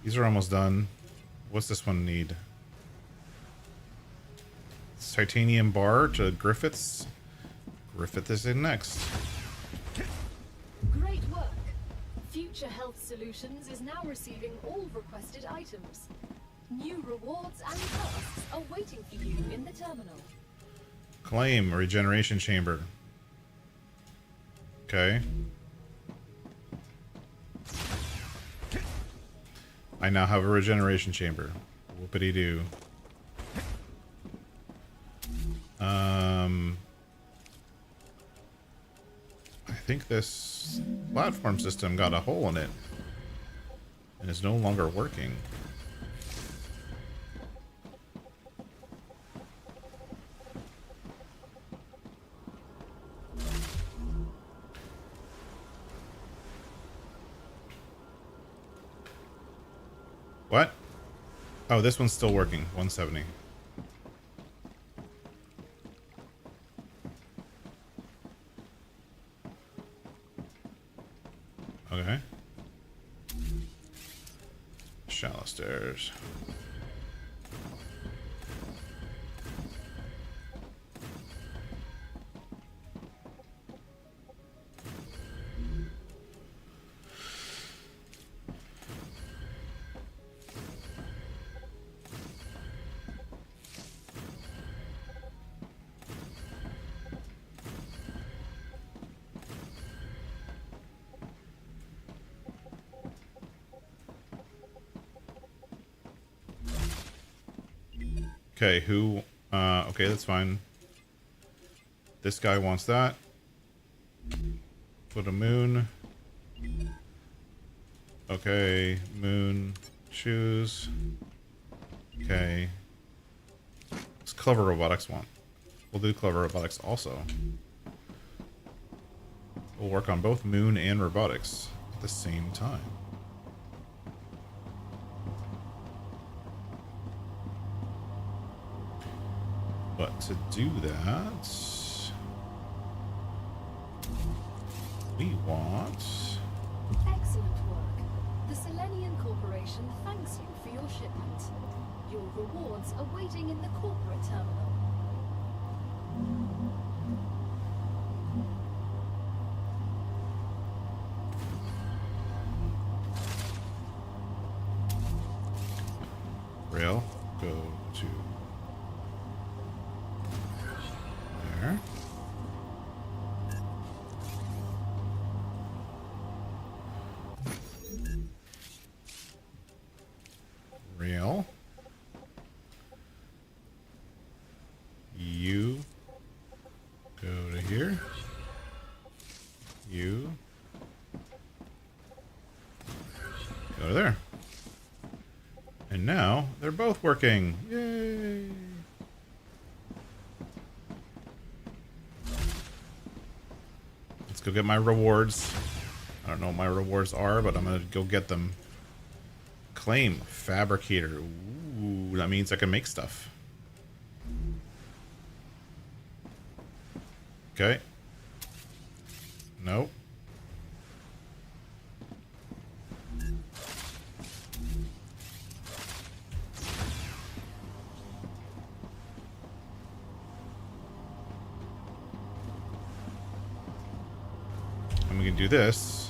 These are almost done. What's this one need? Titanium bar to Griffiths. Griffith is in next. Great work. Future Health Solutions is now receiving all requested items. New rewards and tasks are waiting for you in the terminal. Claim regeneration chamber. Okay. I now have a regeneration chamber. Whoopity doo. I think this platform system got a hole in it and is no longer working. Oh, this one's still working. 170. Okay. Shallow stairs. Okay, who... okay, that's fine. This guy wants that. Put a moon. Okay, moon. Choose. Okay. What's Clever Robotics want? We'll do Clever Robotics also. We'll work on both moon and robotics at the same time. But to do that, we want... Excellent work. The Selenian Corporation thanks you for your shipment. Your rewards are waiting in the corporate terminal. Rail, go to there. Rail. You go to here. You go to there. And now they're both working. Yay! Let's go get my rewards. I don't know what my rewards are, but I'm gonna go get them. Claim fabricator. Ooh, that means I can make stuff. Okay. Nope. And we can do this.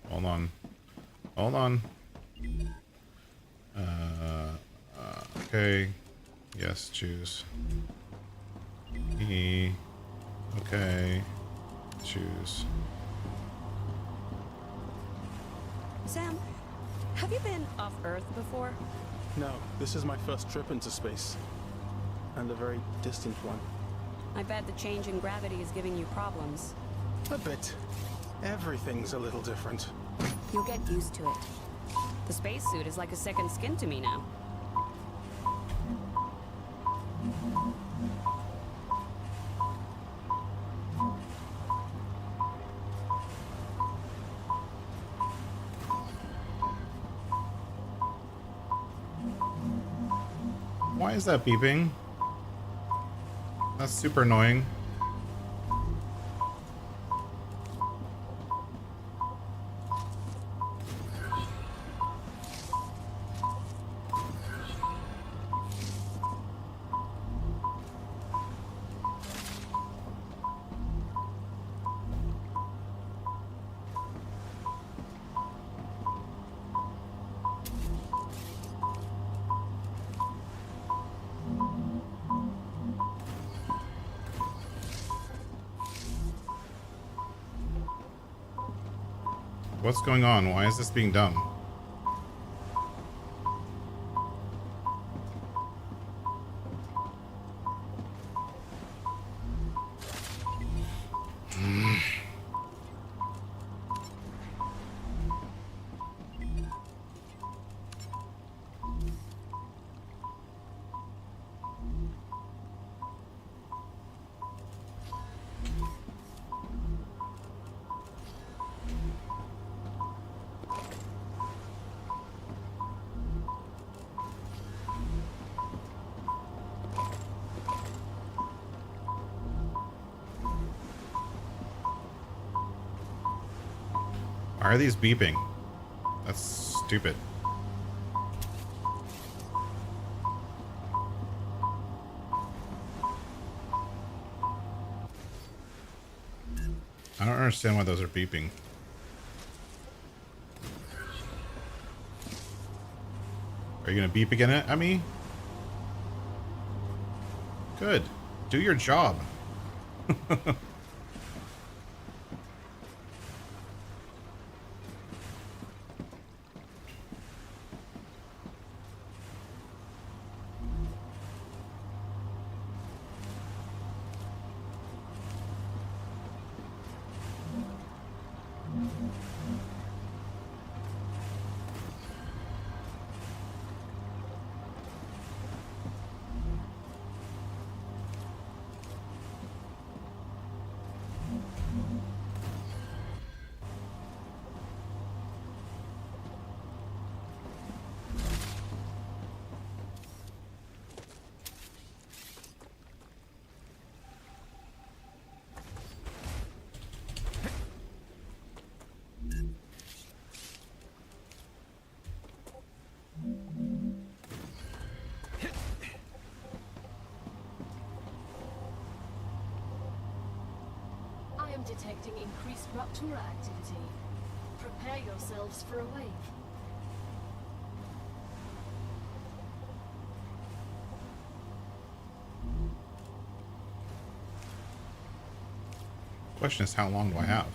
Hold on. Hold on. Okay. Yes, choose. E. Okay. Choose. Sam, have you been off Earth before? No, this is my first trip into space. And a very distant one. I bet the change in gravity is giving you problems. A bit. Everything's a little different. You'll get used to it. The spacesuit is like a second skin to me now. Why is that beeping? That's super annoying. What's going on? Why is this being done? Why are these beeping? That's stupid. I don't understand why those are beeping. Are you gonna beep again at me? Good. Do your job. I am detecting increased Rupture activity. Prepare yourselves for a wave. Question is, how long do I have?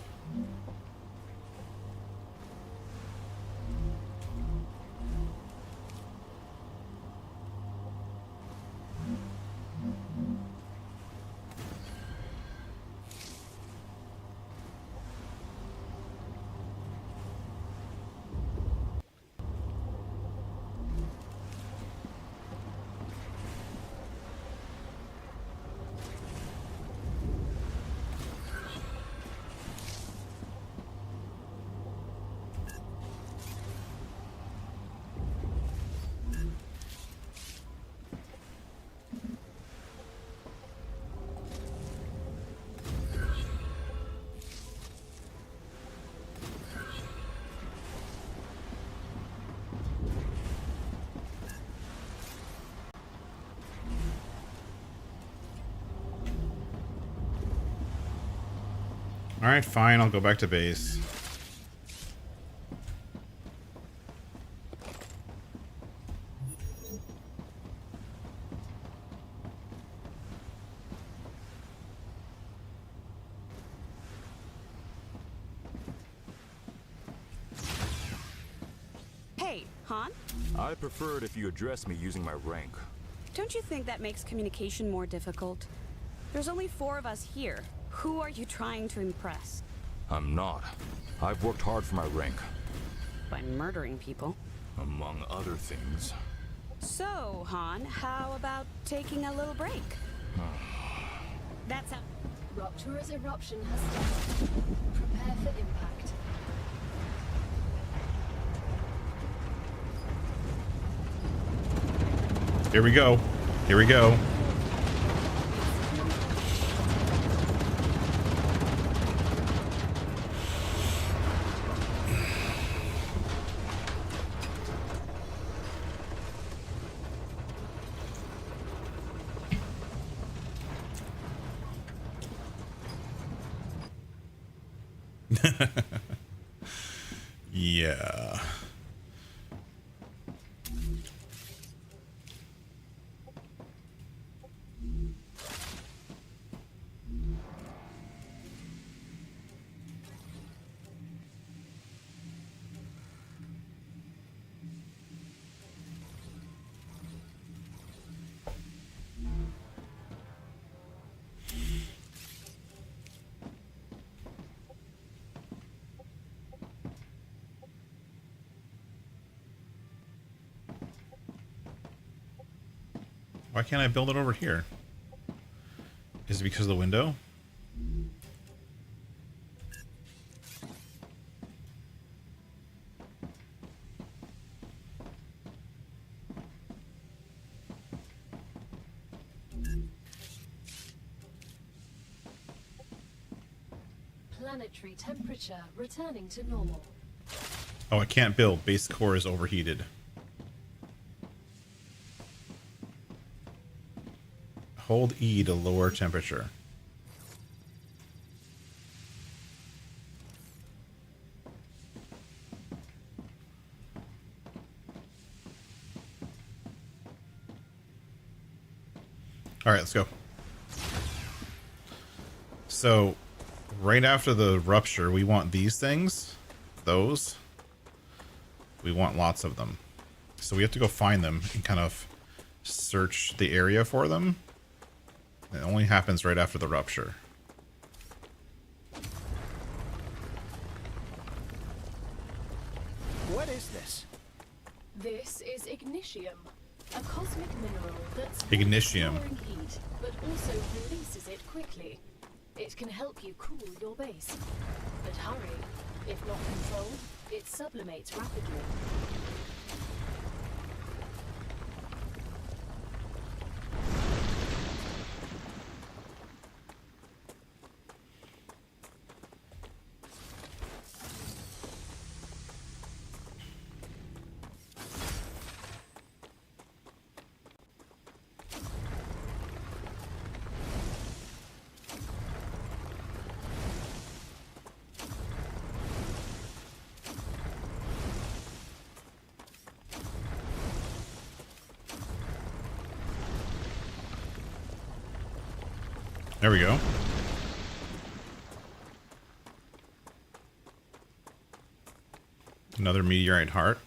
Alright, fine, I'll go back to base. Hey, Han? I'd prefer it if you address me using my rank. Don't you think that makes communication more difficult? There's only 4 of us here. Who are you trying to impress? I'm not. I've worked hard for my rank, By murdering people. among other things. So, Han, how about taking a little break? That's how... Rupture's eruption has started. Prepare for impact. Here we go. Here we go. Yeah. Why can't I build it over here? Is it because of the window? Planetary temperature returning to normal. Oh, I can't build. Base core is overheated. Hold E to lower temperature. All right, let's go. So, right after the rupture, we want these things. Those. We want lots of them. So we have to go find them and kind of search the area for them. It only happens right after the rupture. What is this? This is ignitium, a cosmic mineral that's Ignitium. storing heat, but also releases it quickly. It can help you cool your base. But hurry, if not controlled, it sublimates rapidly. There we go. Another meteorite heart.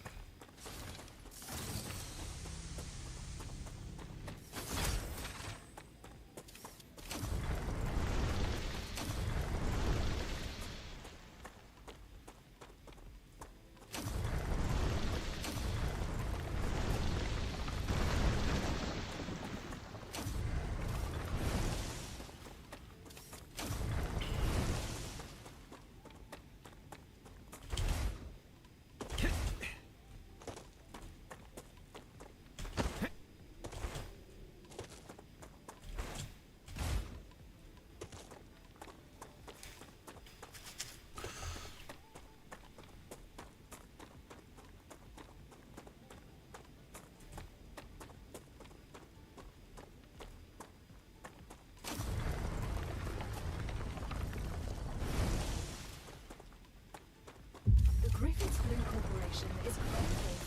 Is grateful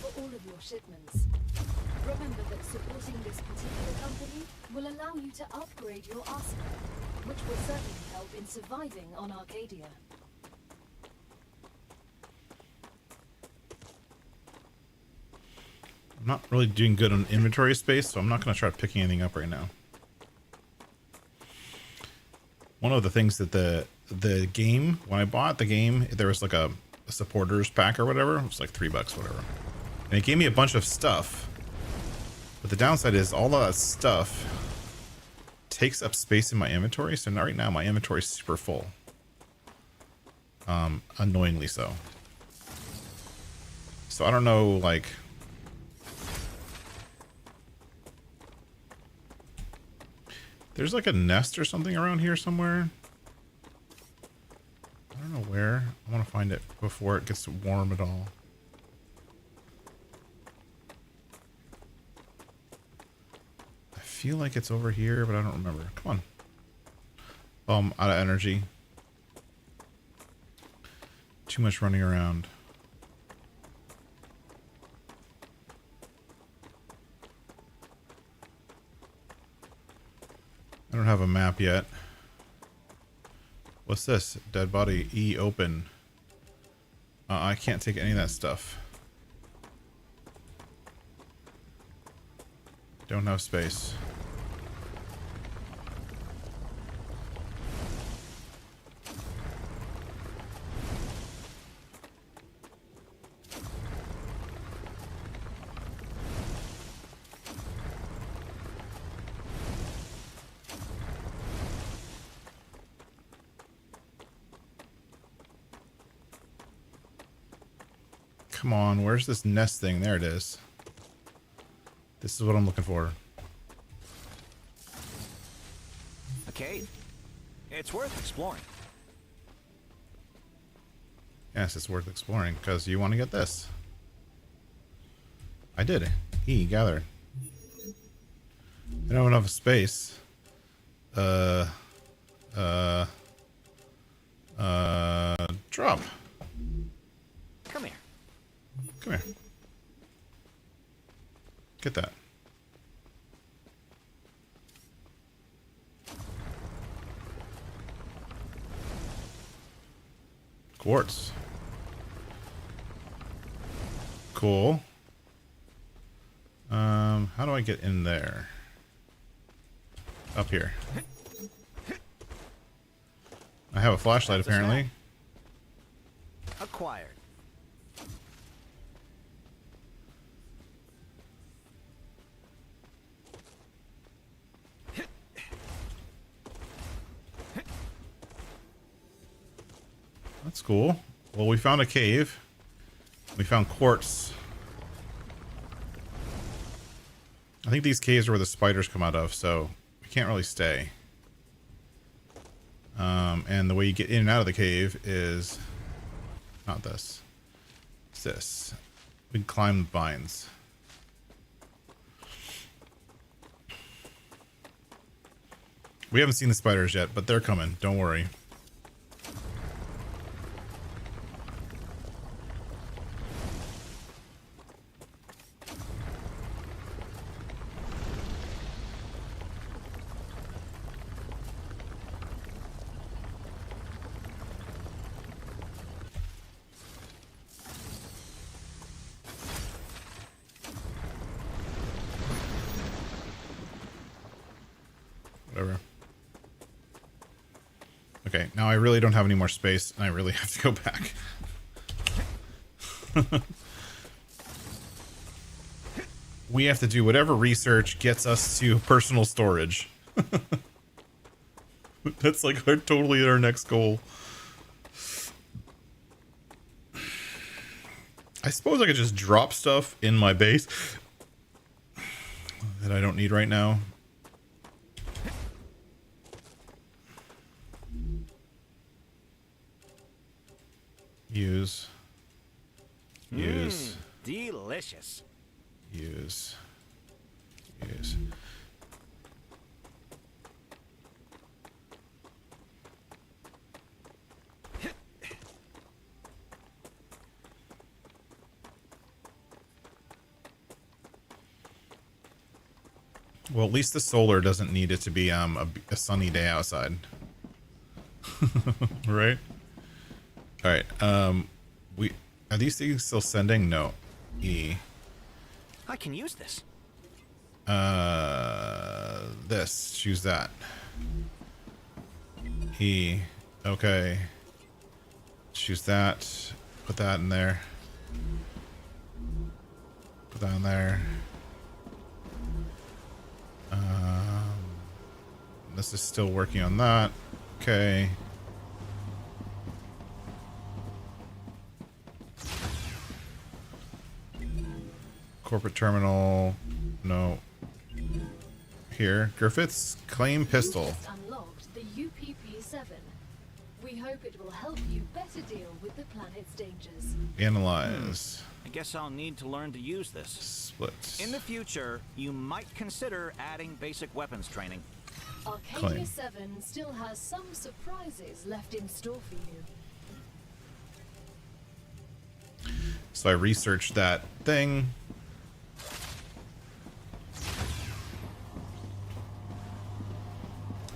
for all of your shipments. Remember that supporting this particular company will allow you to upgrade your arsenal, which will certainly help in surviving on Arcadia. I'm not really doing good on inventory space, so I'm not going to try picking anything up right now. One of the things that the game, when I bought the game, there was like a supporters pack or whatever. It was like $3, whatever. And it gave me a bunch of stuff. But the downside is all of that stuff takes up space in my inventory. So now, right now my inventory is super full. Annoyingly so. So I don't know, like... There's like a nest or something around here somewhere. I don't know where. I want to find it before it gets warm at all. I feel like it's over here, but I don't remember. Come on. Oh, I'm out of energy. Too much running around. I don't have a map yet. What's this? Dead body. E open. I can't take any of that stuff. Don't have space. Come on, where's this nest thing? There it is. This is what I'm looking for. A cave. It's worth exploring. Yes, it's worth exploring because you want to get this. I did. Gather. I don't have enough space. Drop. Come here. Come here. Get that. Quartz. Cool. How do I get in there? Up here. I have a flashlight apparently. Acquired. That's cool. Well, we found a cave. We found quartz. I think these caves are where the spiders come out of, so we can't really stay. And the way you get in and out of the cave is not this. It's this. We can climb the vines. We haven't seen the spiders yet, but they're coming. Don't worry. Whatever. Okay, now I really don't have any more space, and I really have to go back. We have to do whatever research gets us to personal storage. That's like totally our next goal. I suppose I could just drop stuff in my base that I don't need right now. Use. Delicious. Use. Well, at least the solar doesn't need it to be a sunny day outside. Right? All right. Are these things still sending? No. E. I can use this. This. Choose that. E. Okay. Choose that. Put that in there. Put that in there. This is still working on that. Okay. Corporate terminal. No. Here. Griffith's claim pistol. You just unlocked the UPP-7. We hope it will help you better deal with the planet's dangers. Analyze. I guess I'll need to learn to use this. Split. In the future, you might consider adding basic weapons training. Arcadia 7 still has some surprises left in store for you. So I researched that thing.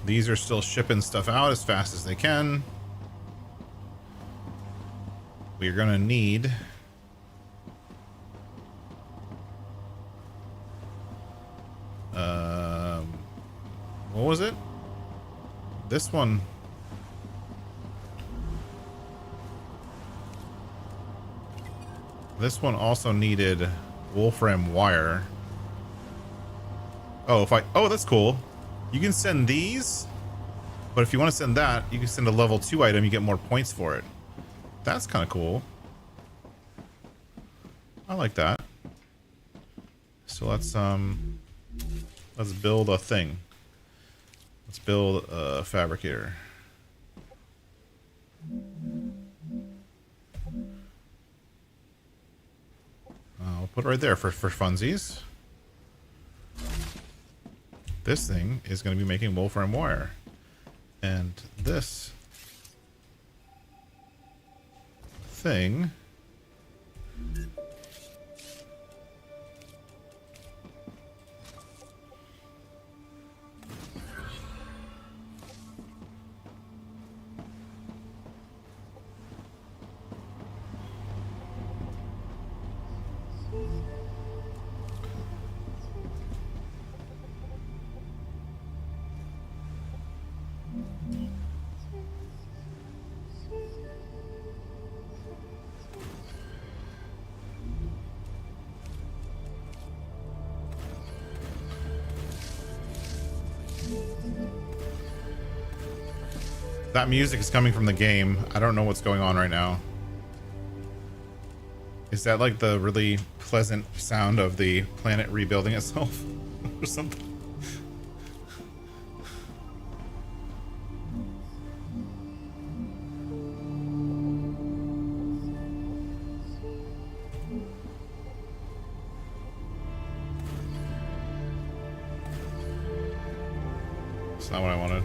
These are still shipping stuff out as fast as they can. We're gonna need what was it? This one. This one also needed wolfram wire. Oh, oh, that's cool. You can send these, but if you want to send that, you can send a level 2 item. You get more points for it. That's kind of cool. I like that. So let's build a thing. Let's build a fabricator. put it right there for funsies. This thing is going to be making wolfram wire. And this thing that music is coming from the game. I don't know what's going on right now. Is that like the really pleasant sound of the planet rebuilding itself or something? It's not what I wanted.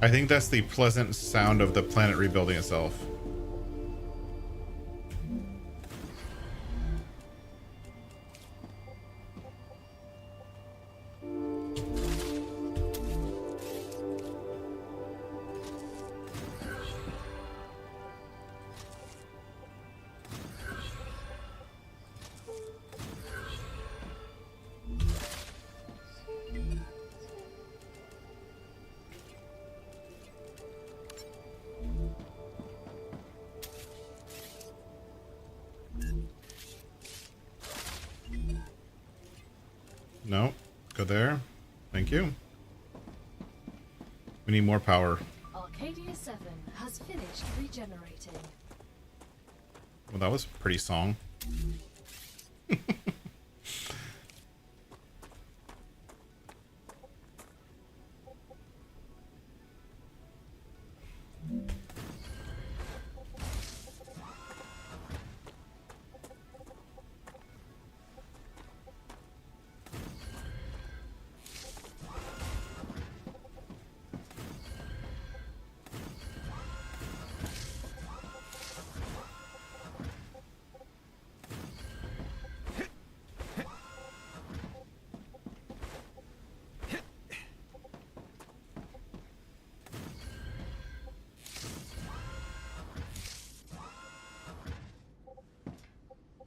I think that's the pleasant sound of the planet rebuilding itself. No, go there. Thank you. We need more power. Arcadia 7 has finished regenerating. Well, that was a pretty song.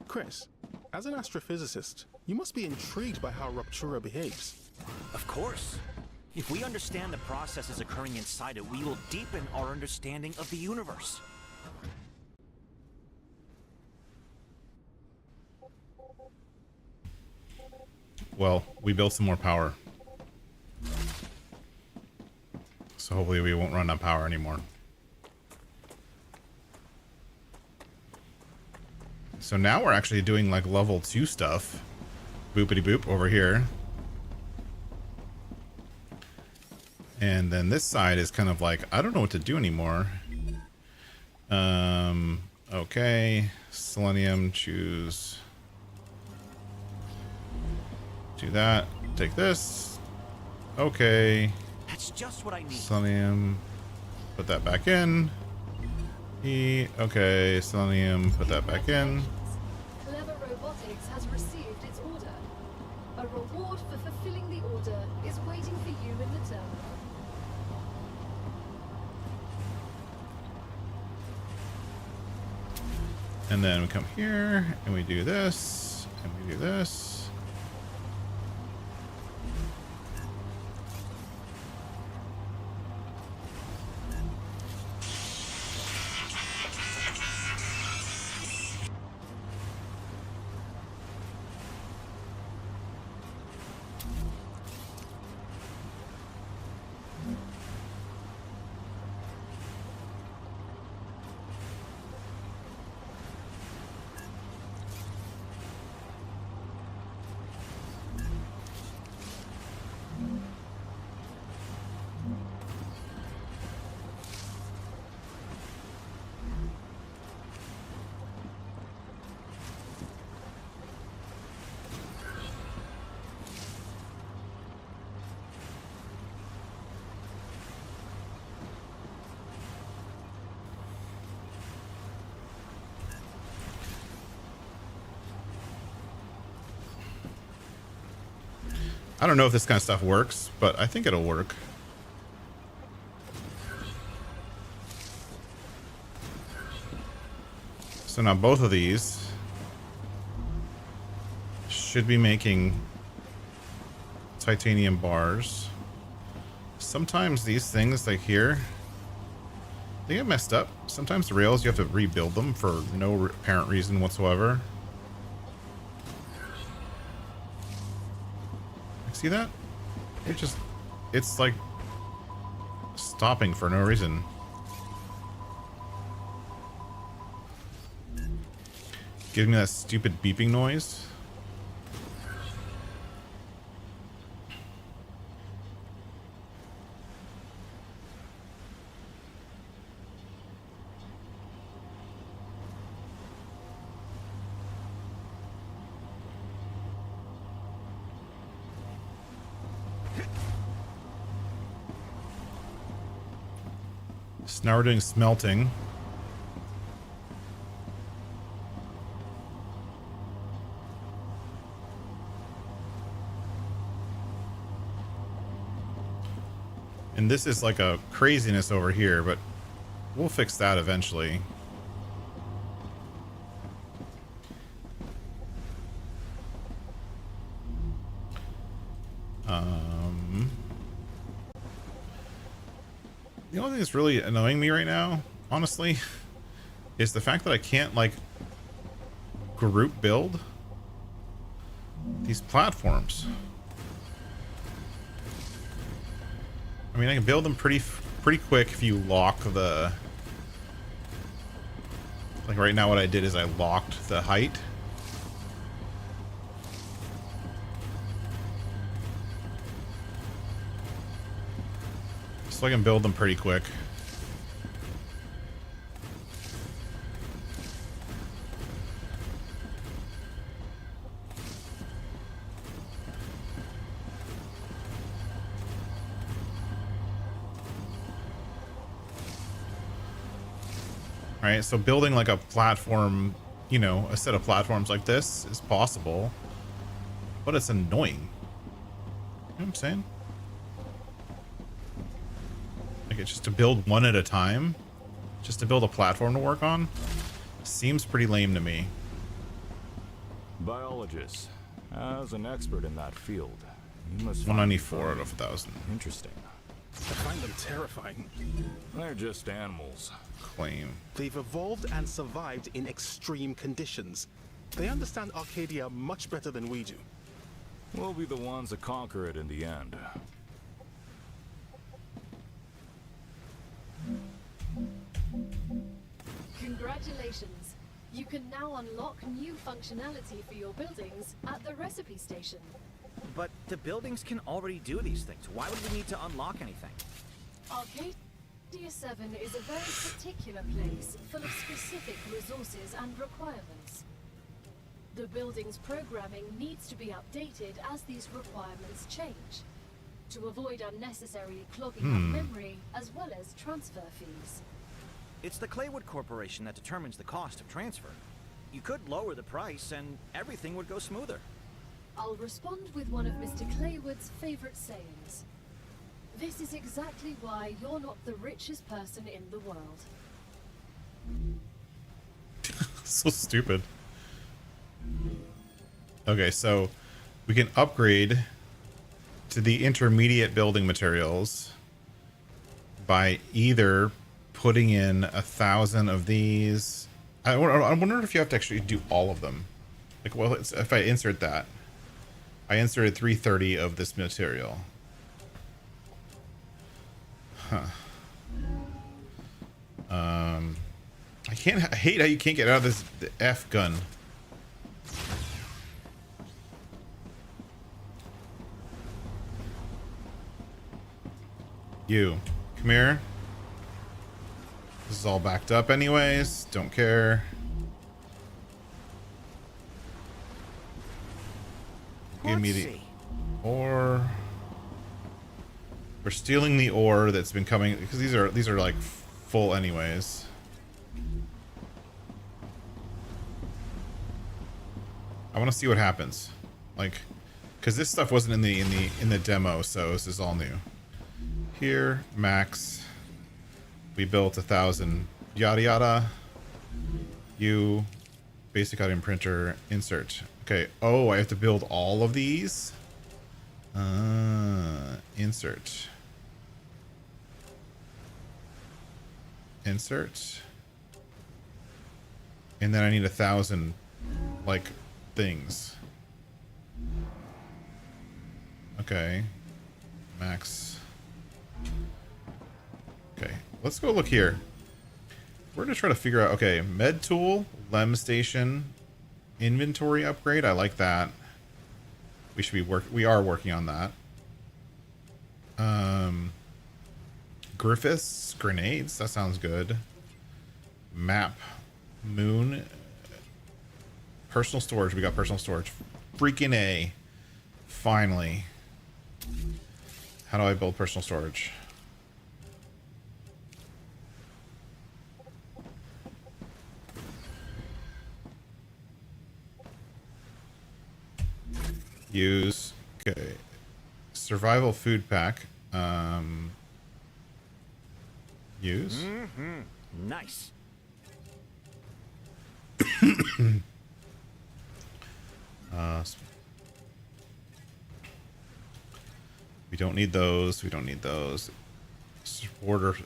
Chris, as an astrophysicist, you must be intrigued by how Ruptura behaves. Of course. If we understand the processes occurring inside it, we will deepen our understanding of the universe. Well, we built some more power. So hopefully we won't run out of power anymore. So now we're actually doing like level 2 stuff. Boopity boop over here. And then this side is kind of like, I don't know what to do anymore. Okay. Selenium, choose. Do that. Take this. Okay. That's just what I need. Selenium. Put that back in. Okay. Selenium. Put that back in. Clever Robotics has received its order. A reward for fulfilling the order is waiting for you in the terminal. And then we come here and we do this and we do this. I don't know if this kind of stuff works, but I think it'll work. So now both of these should be making titanium bars. Sometimes these things like here, they get messed up. Sometimes the rails, you have to rebuild them for no apparent reason whatsoever. See that? It's like stopping for no reason. Giving me that stupid beeping noise. So now we're doing smelting. And this is like a craziness over here, but we'll fix that eventually. The only thing that's really annoying me right now, honestly, is the fact that I can't, like, group build these platforms. I mean, I can build them pretty quick if you lock the... Like right now what I did is I locked the height. So I can build them pretty quick. Right, so building like a platform, you know, a set of platforms like this is possible, but it's annoying. You know what I'm saying? Like, it's just to build one at a time, just to build a platform to work on, seems pretty lame to me. Biologist, as an expert in that field, you must 194 out of 1,000. Interesting. I find them terrifying. They're just animals. Claim. They've evolved and survived in extreme conditions. They understand Arcadia much better than we do. We'll be the ones that conquer it in the end. Congratulations. You can now unlock new functionality for your buildings at the recipe station. But the buildings can already do these things. Why would we need to unlock anything? Arcadia 7 is a very particular place, full of specific resources and requirements. The building's programming needs to be updated as these requirements change, to avoid unnecessarily clogging up memory, as well as transfer fees. It's the Claywood Corporation that determines the cost of transfer. You could lower the price and everything would go smoother. I'll respond with one of Mr. Claywood's favorite sayings. This is exactly why you're not the richest person in the world. So stupid. Okay, so we can upgrade to the intermediate building materials by either putting in 1,000 of these. I wonder if you have to actually do all of them. Like, well, if I insert that, I inserted 330 of this material. Huh. I hate how you can't get out of this F gun. You, come here. This is all backed up anyways. Don't care. Give me the ore. We're stealing the ore that's been coming because these are like full anyways. I want to see what happens. Like, Because this stuff wasn't in the demo, so this is all new. Here, max. We built 1,000. Yada yada. You, basic item printer, insert. Okay. Oh, I have to build all of these. Insert. Insert. And then I need 1,000, like, things. Okay. Max. Okay. Let's go look here. We're gonna try to figure out, okay, med tool, lem station, inventory upgrade. I like that. We should be we are working on that. Griffiths, grenades, that sounds good. Map, moon, personal storage. We got personal storage. Freaking A. Finally. How do I build personal storage? Use. Okay. Survival food pack. Use. Nice. We don't need those. We don't need those. Order.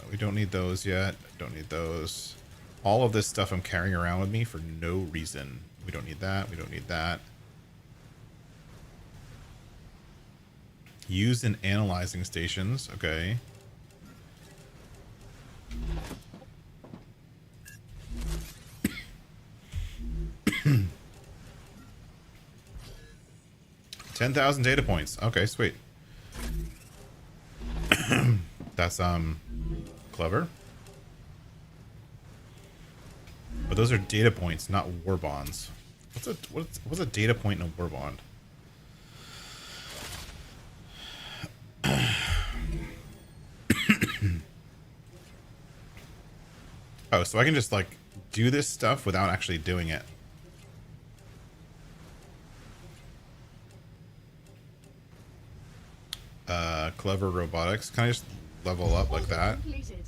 We don't need those yet. Don't need those. All of this stuff I'm carrying around with me for no reason. We don't need that. We don't need that. Used in analyzing stations. Okay. $10,000 data points. Okay, sweet. That's clever. But those are data points, not war bonds. What's a data point in a war bond? Oh, so I can just like do this stuff without actually doing it. Clever robotics. Can I just level up like that? Completed.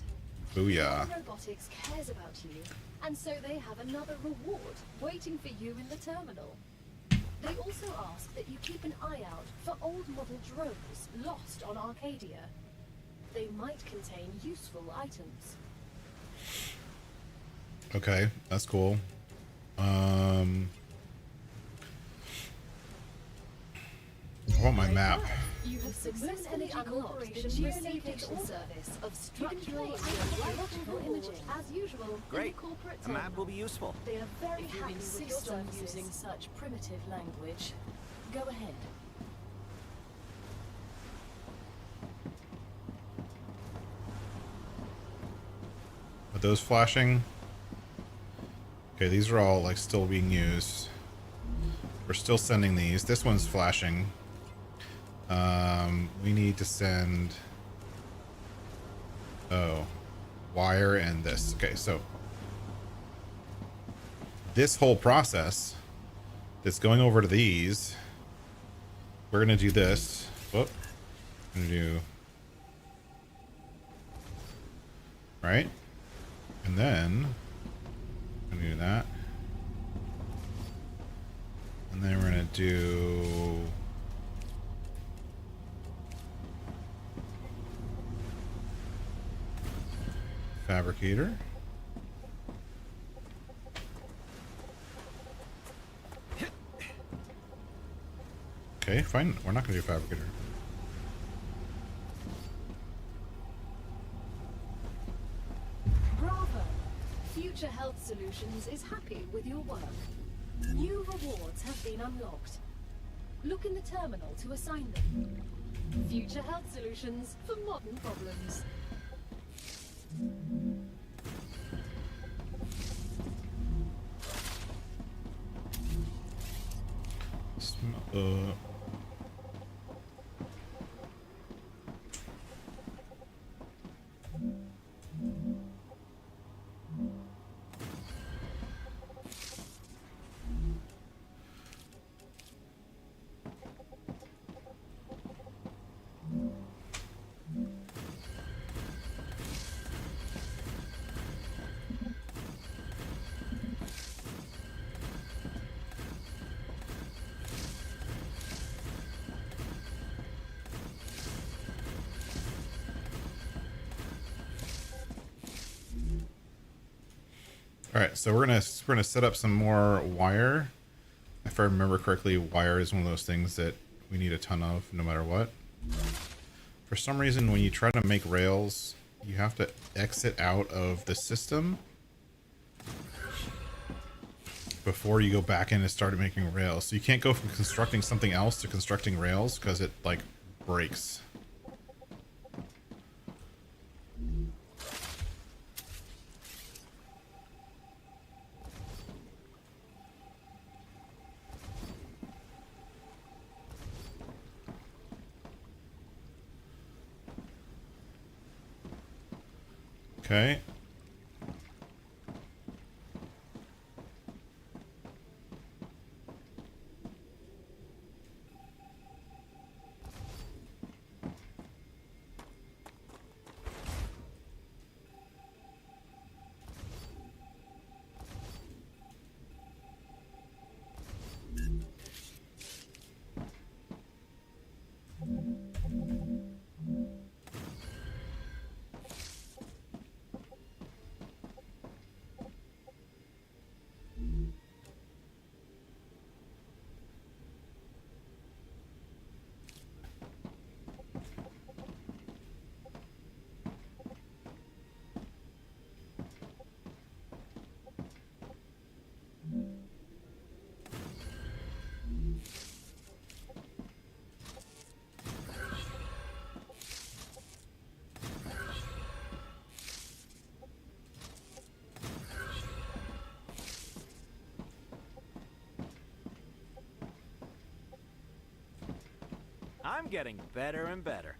Booyah. Robotics cares about you, and so they have another reward waiting for you in the terminal. They also ask that you keep an eye out for old model drones lost on Arcadia. They might contain useful items. Okay, that's cool. I want my map. You have successfully unlocked the geolocation service of structural and biological imaging as usual in Great. the corporate The map will terminal. be useful. They are very If you happy with your insist on services. using such primitive language, go ahead. Are those flashing? Okay, these are all like still being used. We're still sending these. This one's flashing. We need to send... Oh. Wire and this. Okay, so... This whole process that's going over to these, we're going to do this. Whoop. We're going to do... Right? And then... I'm going to do that. And then we're going to do... Fabricator. Okay, fine. We're not going to do fabricator. Bravo! Future Health Solutions is happy with your work. New rewards have been unlocked. Look in the terminal to assign them. Future Health Solutions for modern problems. All right, so we're gonna set up some more wire. If I remember correctly, wire is one of those things that we need a ton of, no matter what. For some reason, when you try to make rails, you have to exit out of the system before you go back in and start making rails. So you can't go from constructing something else to constructing rails because it like breaks. Okay. I'm getting better and better.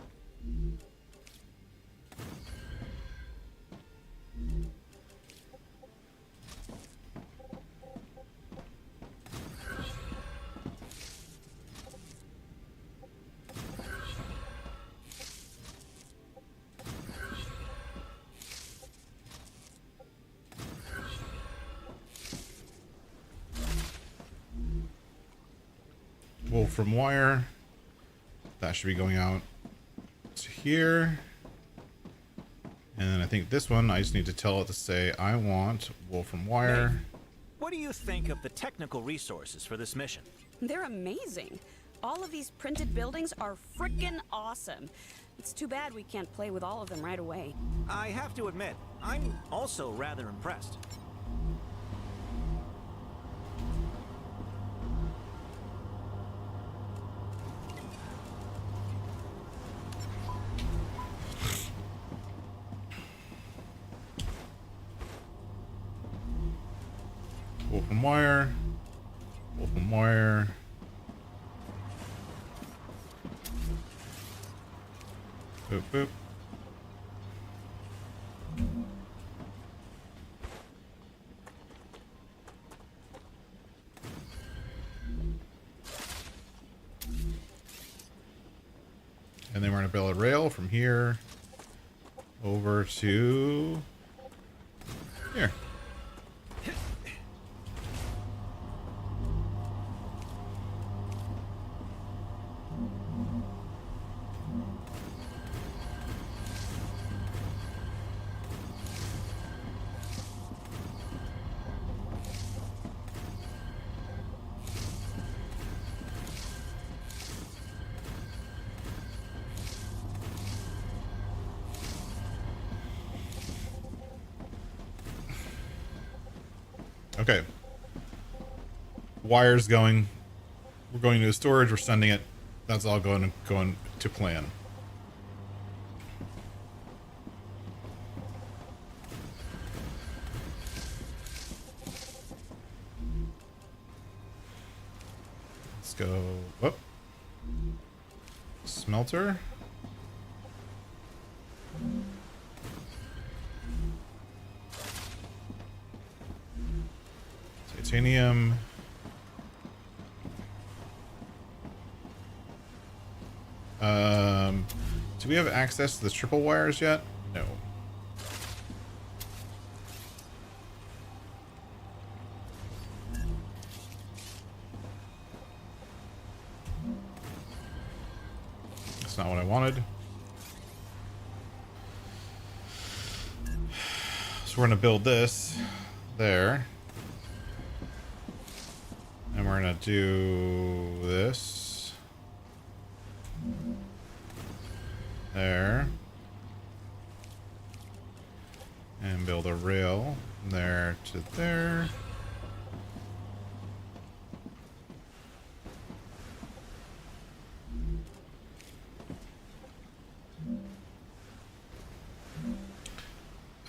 Wool from wire. That should be going out to here. And then I think this one, I just need to tell it to say, I want wool from wire. Nate, what do you think of the technical resources for this mission? They're amazing. All of these printed buildings are frickin' awesome. It's too bad we can't play with all of them right away. I have to admit, I'm also rather impressed. Wool from wire. Wool from wire. Boop, boop. And then we're going to build a rail from here over to here. Okay. Wires going. We're going to the storage. We're sending it. That's all going to plan. Let's go. Whoop. Smelter. Titanium. Do we have access to the triple wires yet? No. That's not what I wanted. So we're gonna build this. there. And we're gonna do this. There. And build a rail there to there.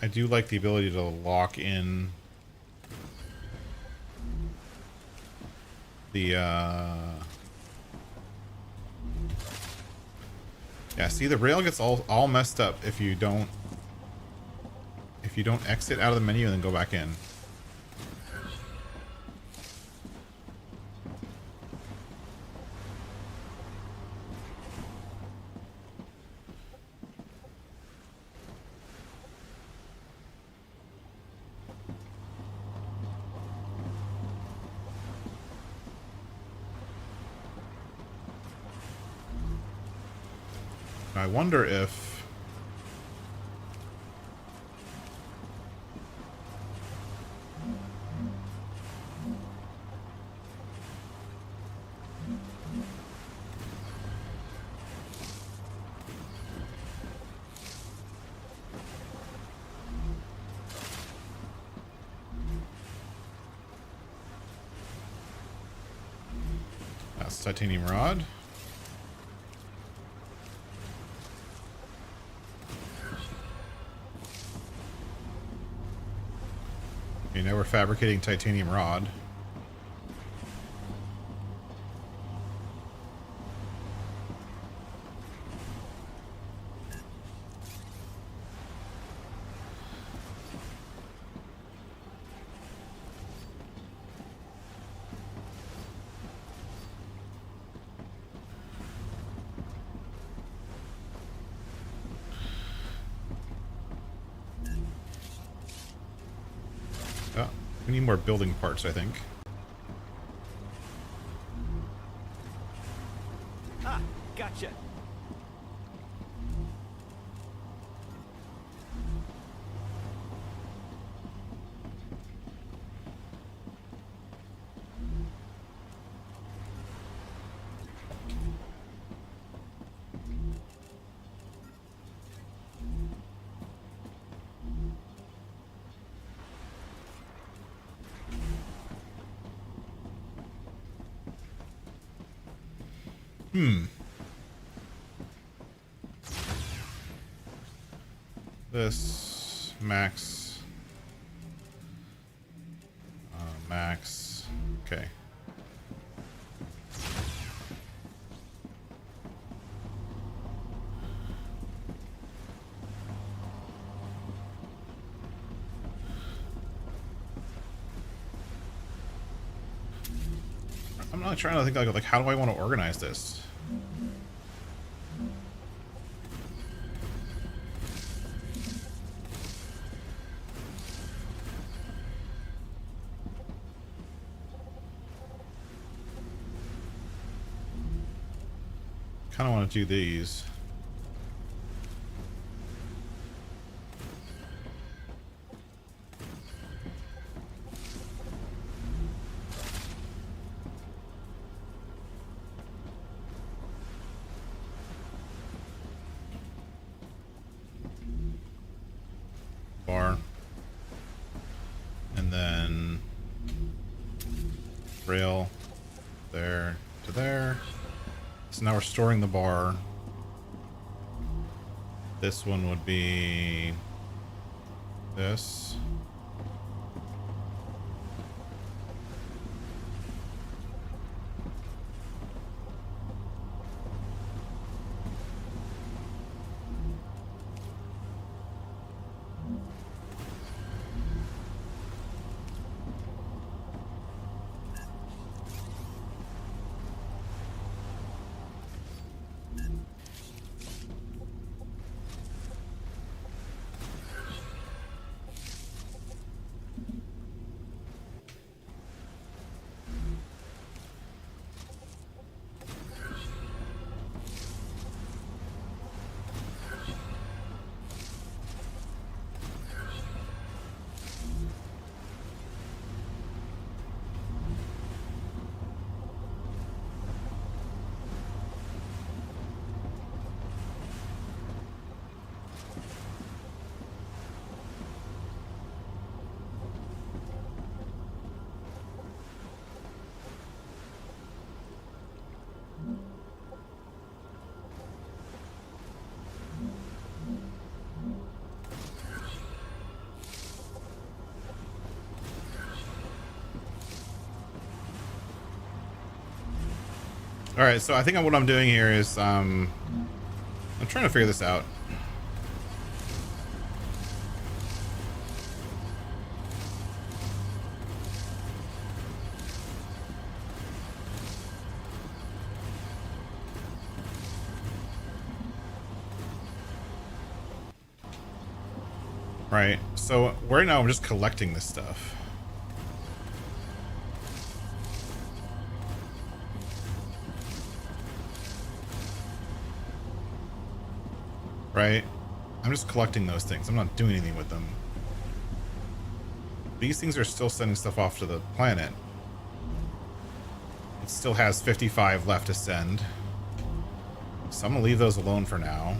I do like the ability to lock in the yeah, see, the rail gets all messed up if you don't exit out of the menu and then go back in. I wonder if that's titanium rod. Okay, now we're fabricating titanium rod. Oh, we need more building parts, I think. Ah, gotcha. This max. Max. Okay. I'm not trying to think like how do I want to organize this? Kind of want to do these. Bar. And then rail there to there. So now we're storing the bar. This one would be this. All right, so I think what I'm doing here is I'm trying to figure this out. Right, so right now I'm just collecting this stuff. Right? I'm just collecting those things. I'm not doing anything with them. These things are still sending stuff off to the planet. It still has 55 left to send. So I'm gonna leave those alone for now.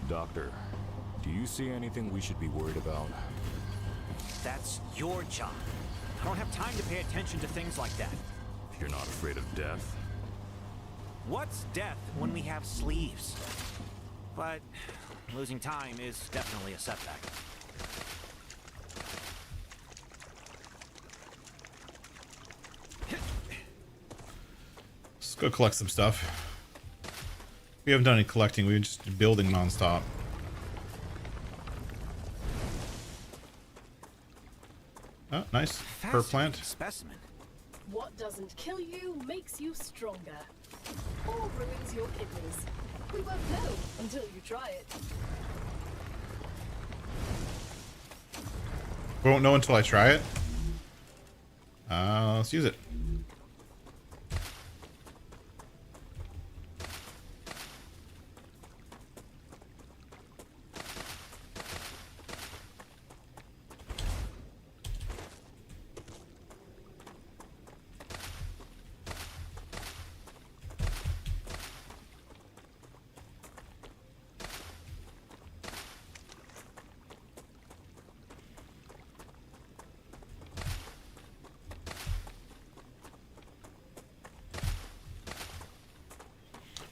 Doctor, do you see anything we should be worried about? That's your job. I don't have time to pay attention to things like that. You're not afraid of death? What's death when we have sleeves? But losing time is definitely a setback. Let's go collect some stuff. We haven't done any collecting, we've just been building nonstop. Oh, nice. Per plant. Specimen. What doesn't kill you makes you stronger. Or ruins your kidneys. We won't know until you try it. We won't know until I try it. Let's use it.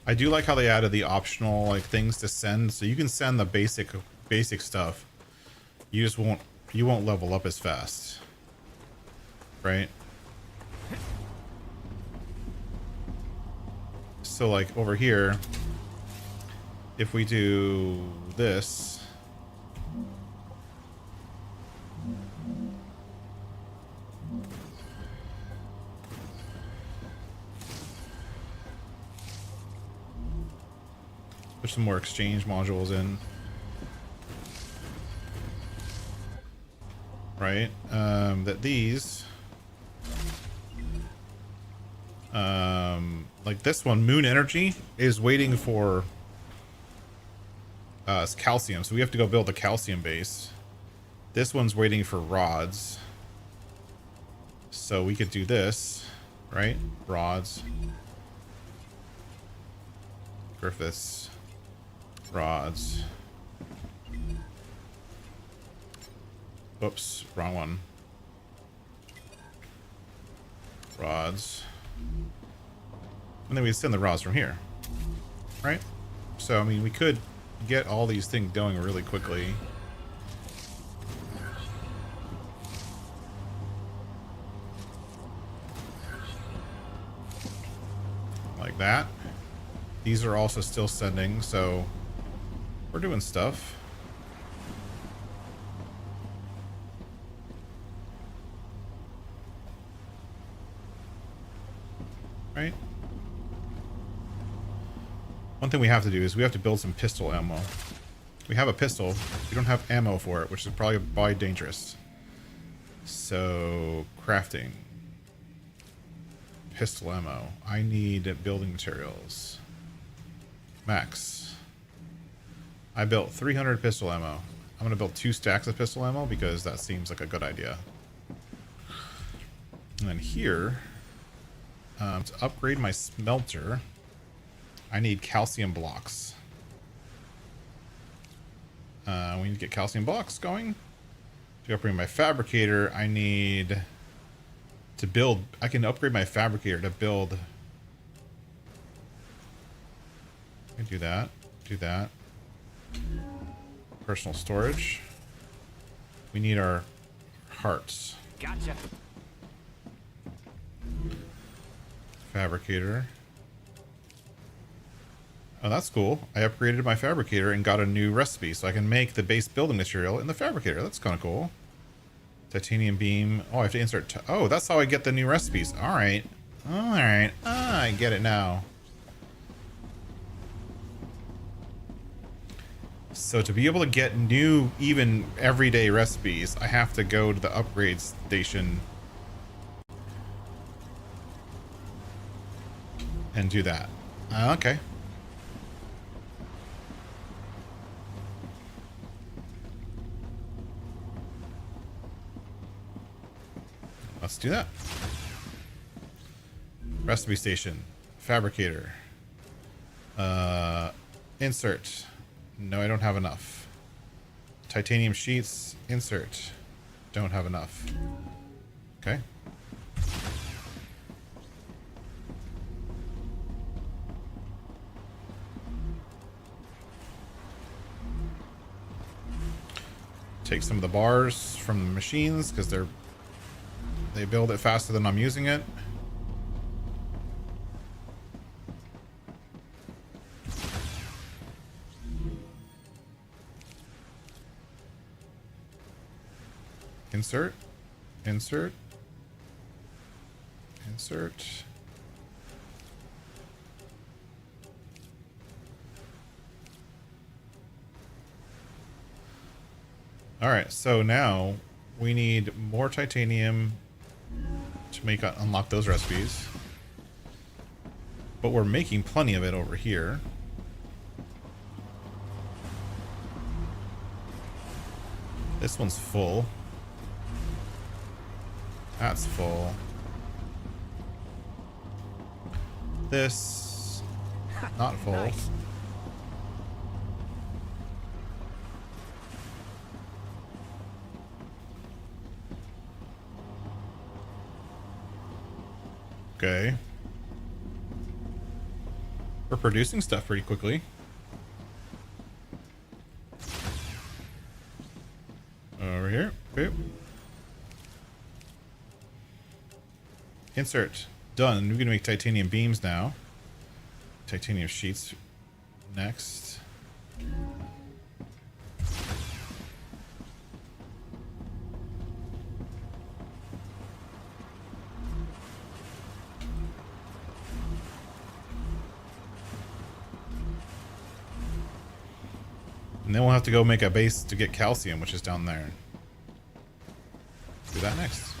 I do like how they added the optional like things to send, so you can send the basic stuff. You just won't level up as fast, right? So like over here, if we do this, put some more exchange modules in, right? That these, like this one, Moon Energy, is waiting for calcium, so we have to go build a calcium base. This one's waiting for rods, so we could do this, right? Rods, Griffiths, rods. Oops, wrong one. Rods. And then we send the rods from here, right? So, I mean, we could get all these things going really quickly. Like that. These are also still sending, so we're doing stuff. Right? One thing we have to do is we have to build some pistol ammo. We have a pistol, we don't have ammo for it, which is probably dangerous. So, crafting. Pistol ammo. I need building materials. Max. I built 300 pistol ammo. I'm going to build 2 stacks of pistol ammo because that seems like a good idea. And then here, to upgrade my smelter, I need calcium blocks. We need to get calcium blocks going. To upgrade my fabricator, I need to build... I can upgrade my fabricator to build... I can do that. Do that. Personal storage. We need our hearts. Gotcha. Fabricator. Oh, that's cool. I upgraded my fabricator and got a new recipe, so I can make the base building material in the fabricator. That's kind of cool. Titanium beam. Oh, I have to insert. Oh, that's how I get the new recipes. All right. All right. Ah, I get it now. So to be able to get new, even everyday recipes, I have to go to the upgrade station and do that. Okay. Let's do that. Recipe station. Fabricator. Insert. No, I don't have enough. Titanium sheets. Insert. Don't have enough. Okay. Take some of the bars from the machines because they build it faster than I'm using it. Insert, insert, insert. All right, so now we need more titanium to make unlock those recipes. But we're making plenty of it over here. This one's full. That's full. This not full. Nice. Okay. We're producing stuff pretty quickly. Over here. Okay. Insert. Done. We're going to make titanium beams now. Titanium sheets next. And then we'll have to go make a base to get calcium, which is down there. Do that next.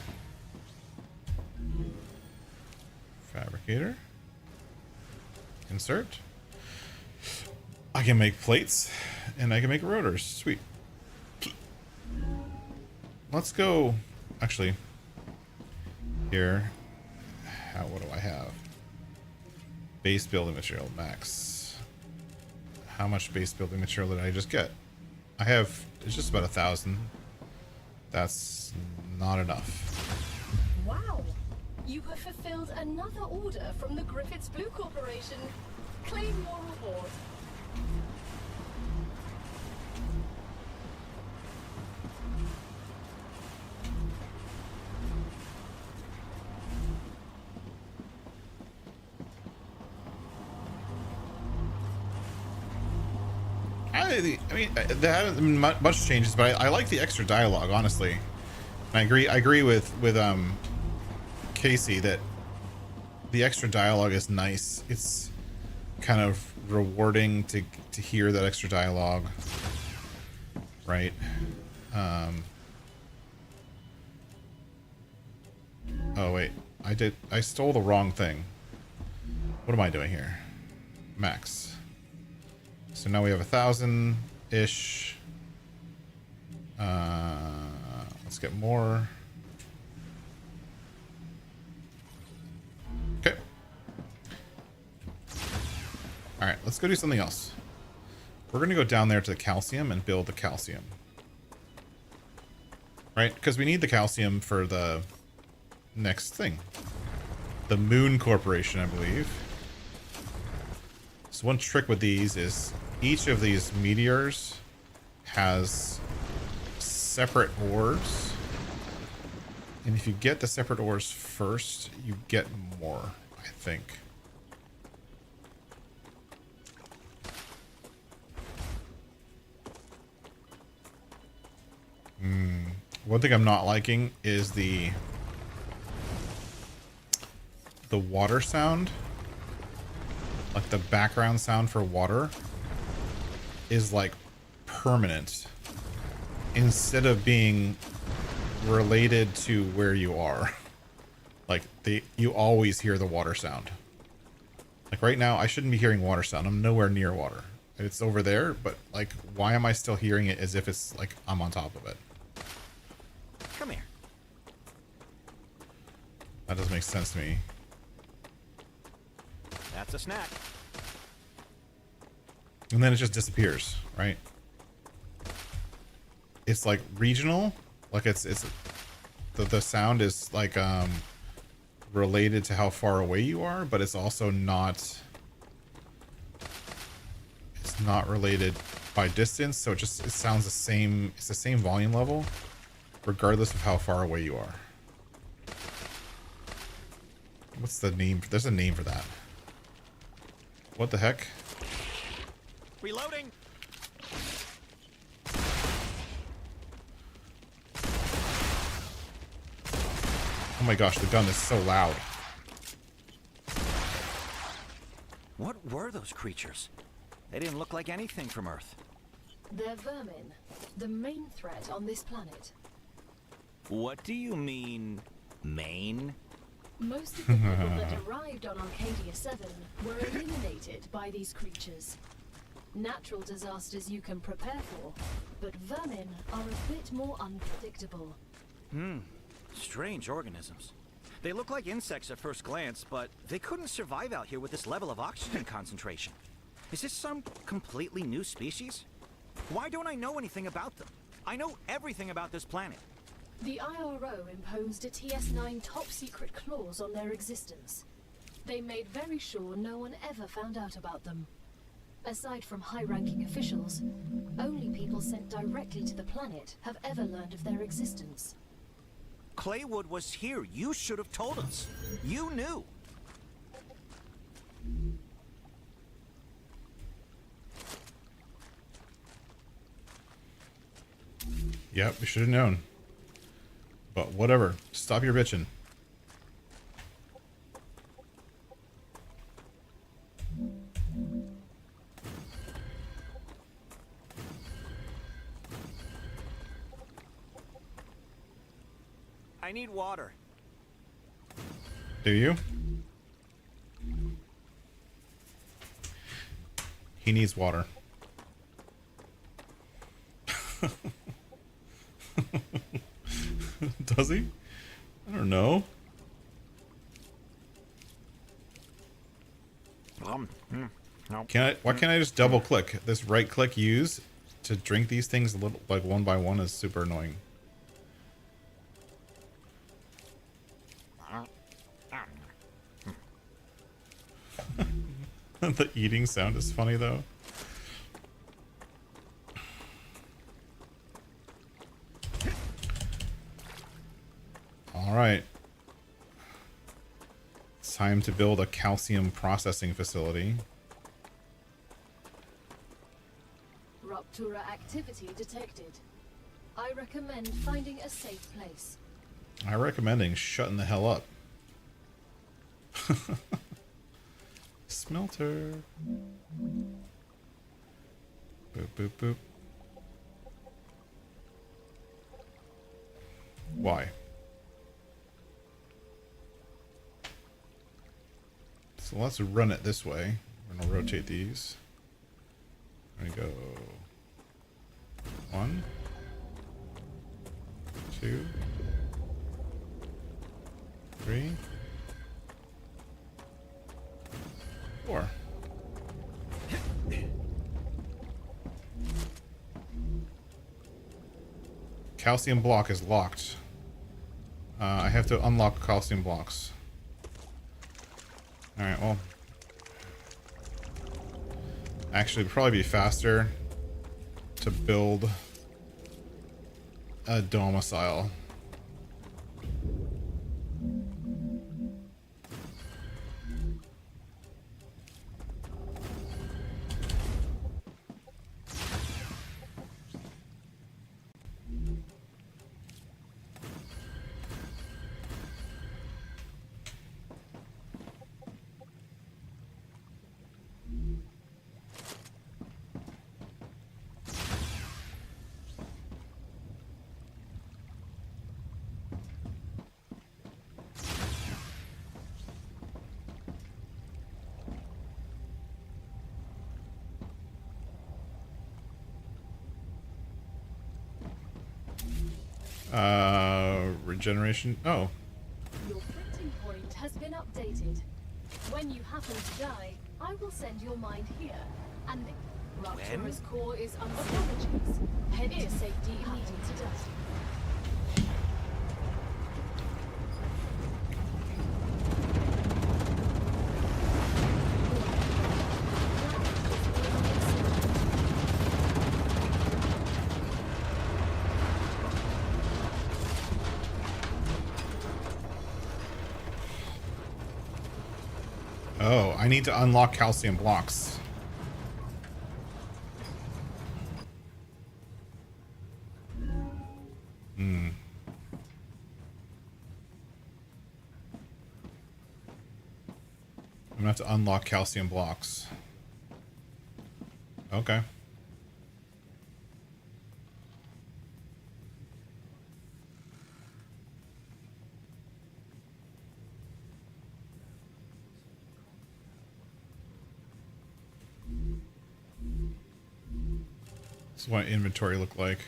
Fabricator. Insert. I can make plates, and I can make rotors. Sweet. Let's go. Actually, here. What do I have? Base building material, max. How much base building material did I just get? I have, it's just about 1,000. That's not enough. Wow! You have fulfilled another order from the Griffiths Blue Corporation. Claim your reward. I mean, there haven't been much changes, but I like the extra dialogue, honestly. And I agree with Casey that the extra dialogue is nice. It's kind of rewarding to hear that extra dialogue, right? Oh wait, I stole the wrong thing. What am I doing here? Max. So now we have 1,000-ish. Let's get more. Okay. All right, let's go do something else. We're going to go down there to the calcium and build the calcium. Right? Because we need the calcium for the next thing. The Moon Corporation, I believe. So one trick with these is each of these meteors has separate ores. And if you get the separate ores first, you get more, I think. One thing I'm not liking is the water sound. Like the background sound for water is like permanent instead of being related to where you are. Like you always hear the water sound. Like right now I shouldn't be hearing water sound. I'm nowhere near water. It's over there, but like why am I still hearing it as if it's like I'm on top of it? Come here. That doesn't make sense to me. That's a snack. And then it just disappears, right? It's like regional, like it's the sound is like related to how far away you are, but it's also not related by distance, so it sounds the same. It's the same volume level regardless of how far away you are. What's the name? There's a name for that. What the heck? Reloading. Oh my gosh, the gun is so loud. What were those creatures? They didn't look like anything from Earth. They're vermin, the main threat on this planet. What do you mean, main? Most of the people that arrived on Arcadia 7 were eliminated by these creatures. Natural disasters you can prepare for, but vermin are a bit more unpredictable. Strange organisms. They look like insects at first glance, but they couldn't survive out here with this level of oxygen concentration. Is this some completely new species? Why don't I know anything about them? I know everything about this planet. The IRO imposed a TS9 top-secret clause on their existence. They made very sure no one ever found out about them. Aside from high-ranking officials, only people sent directly to the planet have ever learned of their existence. Claywood was here. You should have told us. You knew. Yep, we should have known. But whatever. Stop your bitching. I need water. Do you? He needs water. Does he? I don't know. No. Why can't I just double click? This right click use to drink these things a little like one by one is super annoying. The eating sound is funny though. All right. It's time to build a calcium processing facility. Rupture activity detected. I recommend finding a safe place. I recommending shutting the hell up. Smelter. Boop, boop, boop. Why? So let's run it this way. We're gonna rotate these. There we go. 1, 2, 3, 4. Calcium block is locked. I have to unlock calcium blocks. Alright, well. Actually, it'd probably be faster to build a domicile. Regeneration. Oh. Your printing point has been updated. When you happen to die, I will send your mind here. And the Rupture's core is apologies. Head to safety immediately. Oh, I need to unlock calcium blocks. Hmm. I'm gonna have to unlock calcium blocks. Okay. This is what inventory look like.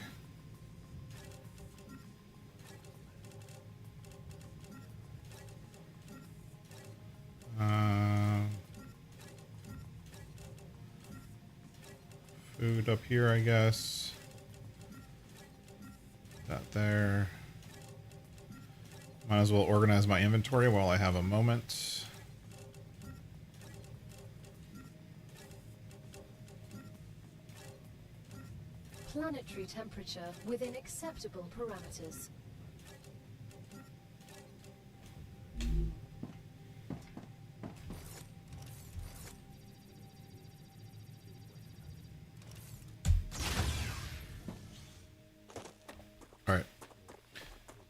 Food up here, I guess. That there. Might as well organize my inventory while I have a moment. Planetary temperature within acceptable parameters. Alright.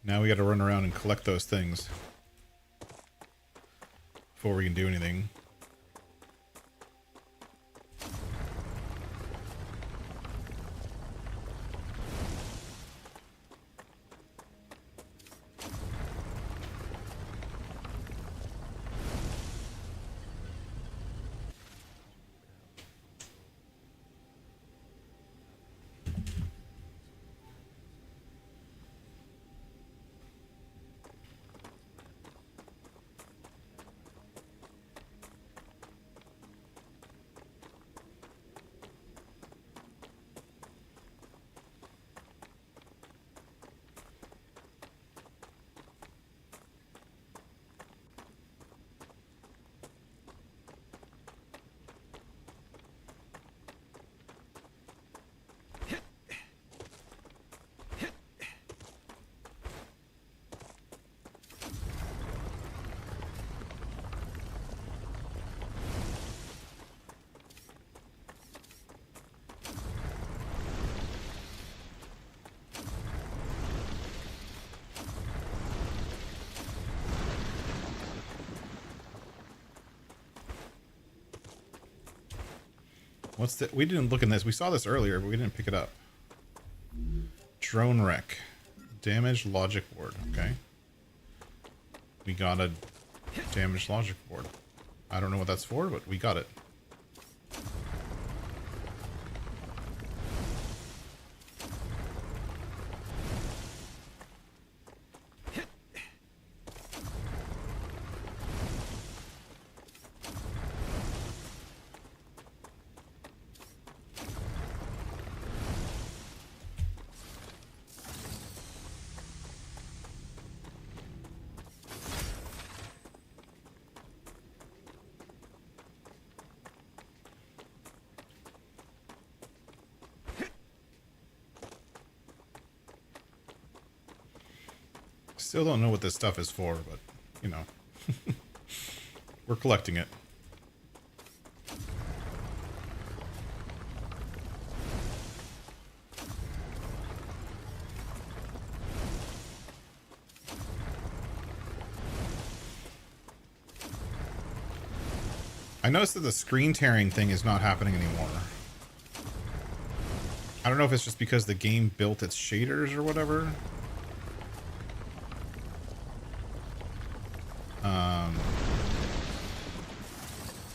Now we gotta run around and collect those things before we can do anything. What's the... We didn't look in this. We saw this earlier, but we didn't pick it up. Drone wreck. Damaged logic board. Okay. We got a damaged logic board. I don't know what that's for, but we got it. Still don't know what this stuff is for, but, you know. We're collecting it. I noticed that the screen tearing thing is not happening anymore. I don't know if it's just because the game built its shaders or whatever.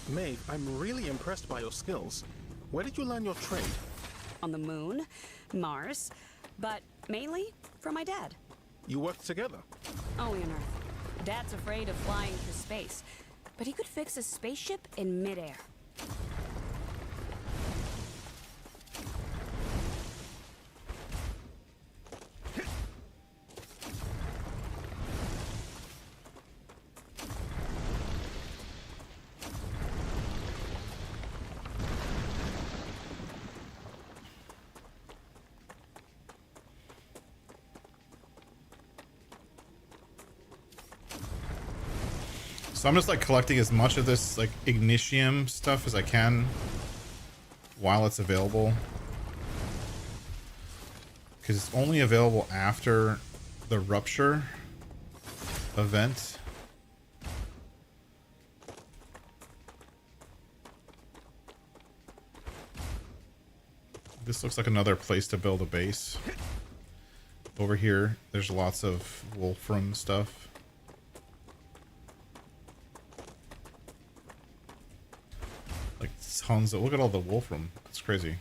Maeve, I'm really impressed by your skills. Where did you learn your trade? On the moon, Mars, but mainly from my dad. You worked together? Only on Earth. Dad's afraid of flying through space, but he could fix a spaceship in midair. So I'm just like collecting as much of this like Ignitium stuff as I can while it's available. Because it's only available after the Rupture event. This looks like another place to build a base. Over here, there's lots of Wolfram stuff. Like tons of, look at all the Wolfram. That's crazy.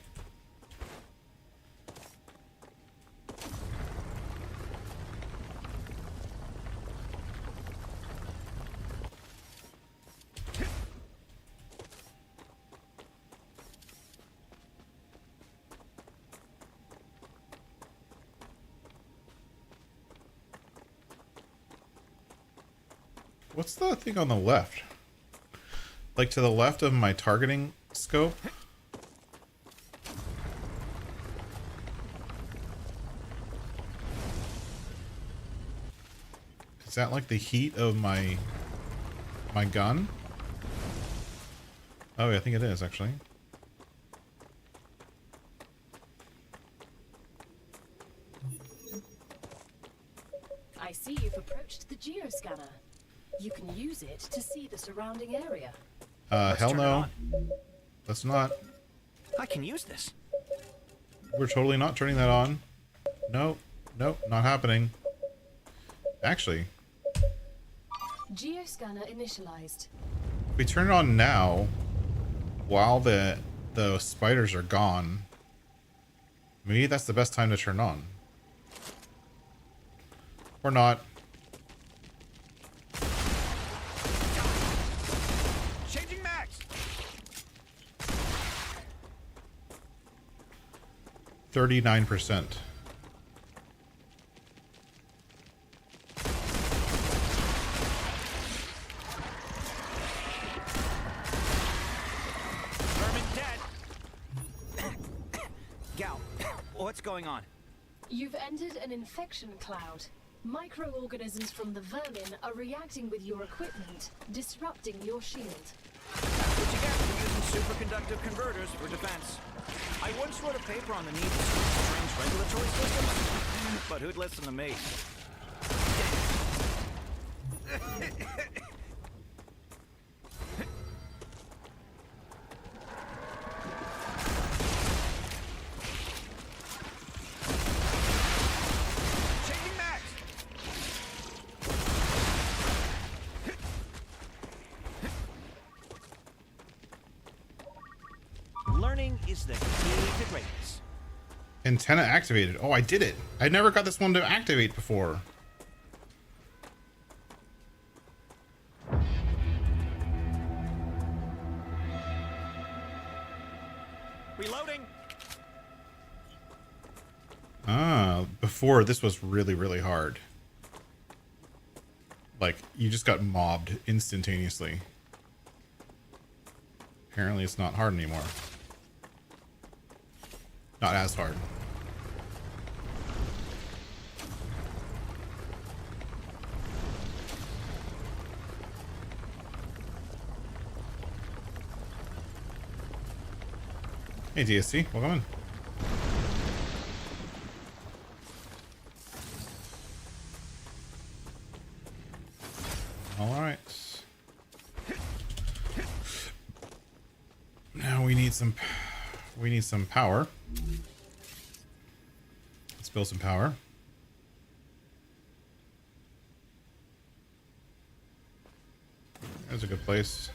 What's the thing on the left? Like to the left of my targeting scope? Is that like the heat of my gun? Oh, yeah, I think it is actually. I see you've approached the geoscanner. You can use it to see the surrounding area. Hell turn it no. on. Let's not. I can use this. We're totally not turning that on. Nope. Nope, not happening. Actually, Geoscanner initialized. if we turn it on now, while the spiders are gone, maybe that's the best time to turn on. Or not. Changing max. 39%. Vermin dead. Gal, what's going on? You've entered an infection cloud. Microorganisms from the vermin are reacting with your equipment, disrupting your shield. What you get for using superconductive converters for defense. I once wrote a paper on the need to switch strange regulatory systems, but who'd listen to me? Changing max. Learning is the key to greatness. Antenna activated. Oh, I did it. I never got this one to activate before. Reloading. Ah, before this was really, really hard. Like, you just got mobbed instantaneously. Apparently it's not hard anymore. Not as hard. Hey DSC, welcome in. All right. Now we need some power. Let's build some power. There's a good place.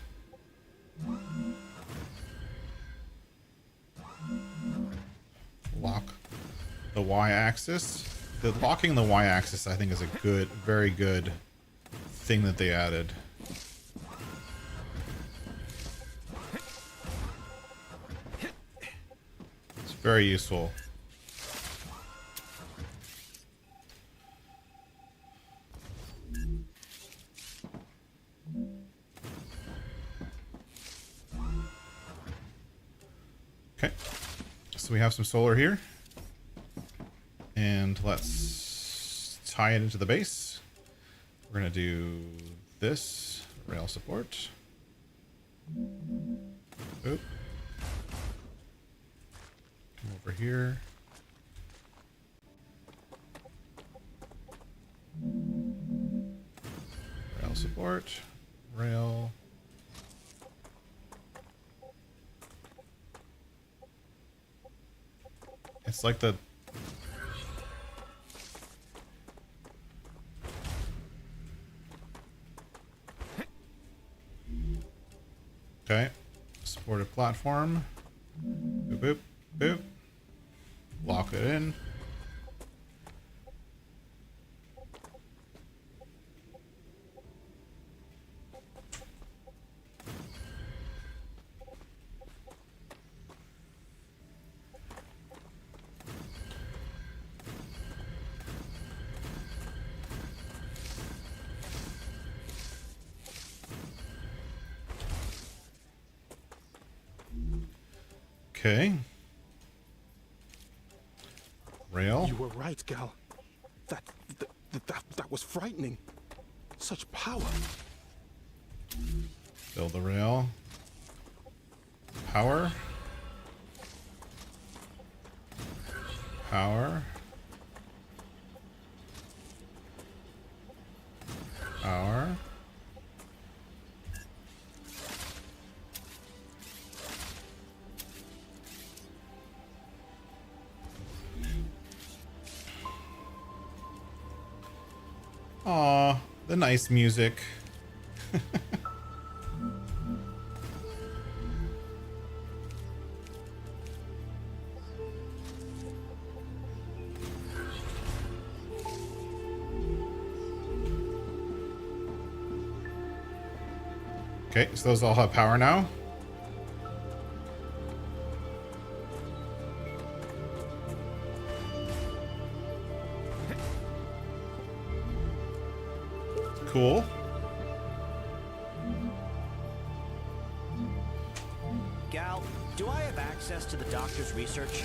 Lock the y-axis. The locking the y-axis, I think, is a good, very good thing that they added. It's very useful. Okay, so we have some solar here, and let's tie it into the base. We're gonna do this rail support. Oop. Come over here. Rail support. Rail. It's like the... Okay. Supported platform. Boop, boop, boop. Lock it in. Okay. Rail. You were right, Gal. That was frightening. Such power. Build the rail. Power. Power. Power. Aw, the nice music. Okay, so those all have power now. Cool. Gal, do I have access to the doctor's research?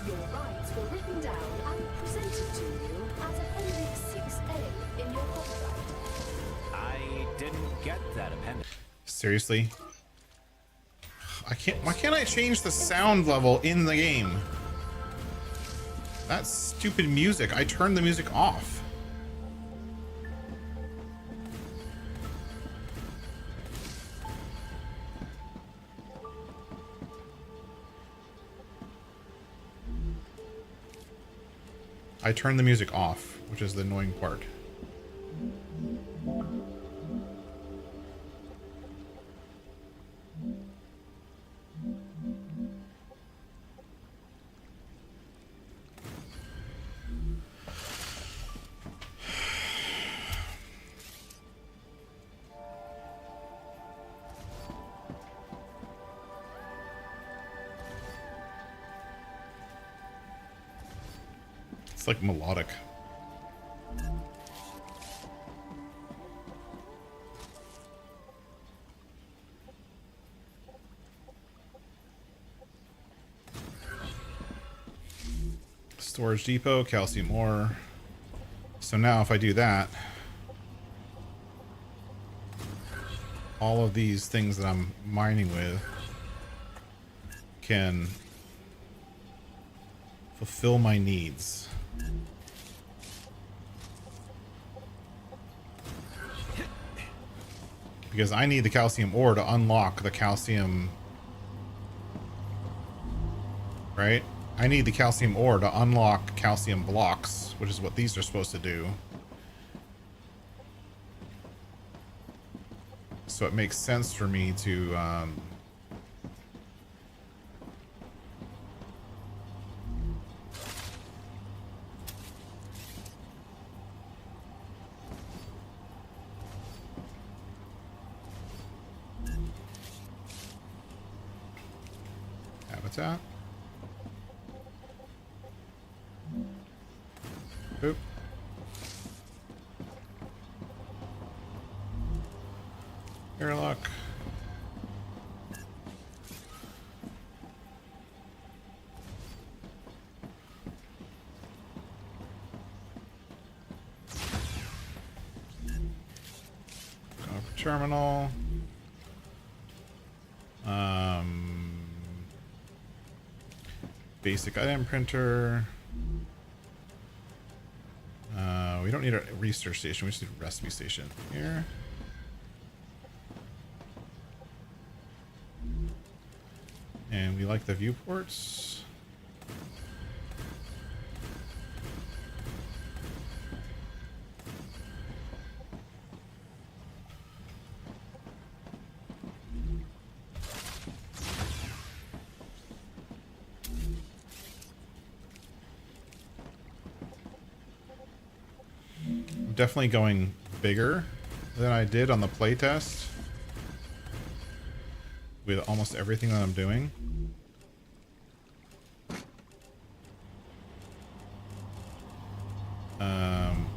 Your rights were written down and presented to you as Appendix 6A in your copyright. I didn't get that appendix. Seriously? Why can't I change the sound level in the game? That's stupid music. I turned the music off. I turned the music off, which is the annoying part. It's like melodic. Storage depot, calcium ore. So now if I do that, all of these things that I'm mining with can fulfill my needs. Because I need the calcium ore to unlock the calcium... Right? I need the calcium ore to unlock calcium blocks, which is what these are supposed to do. So it makes sense for me to... habitat. Oop. Airlock. Terminal. Basic item printer. We don't need a research station. We just need a recipe station here. And we like the viewports. Definitely going bigger than I did on the playtest with almost everything that I'm doing.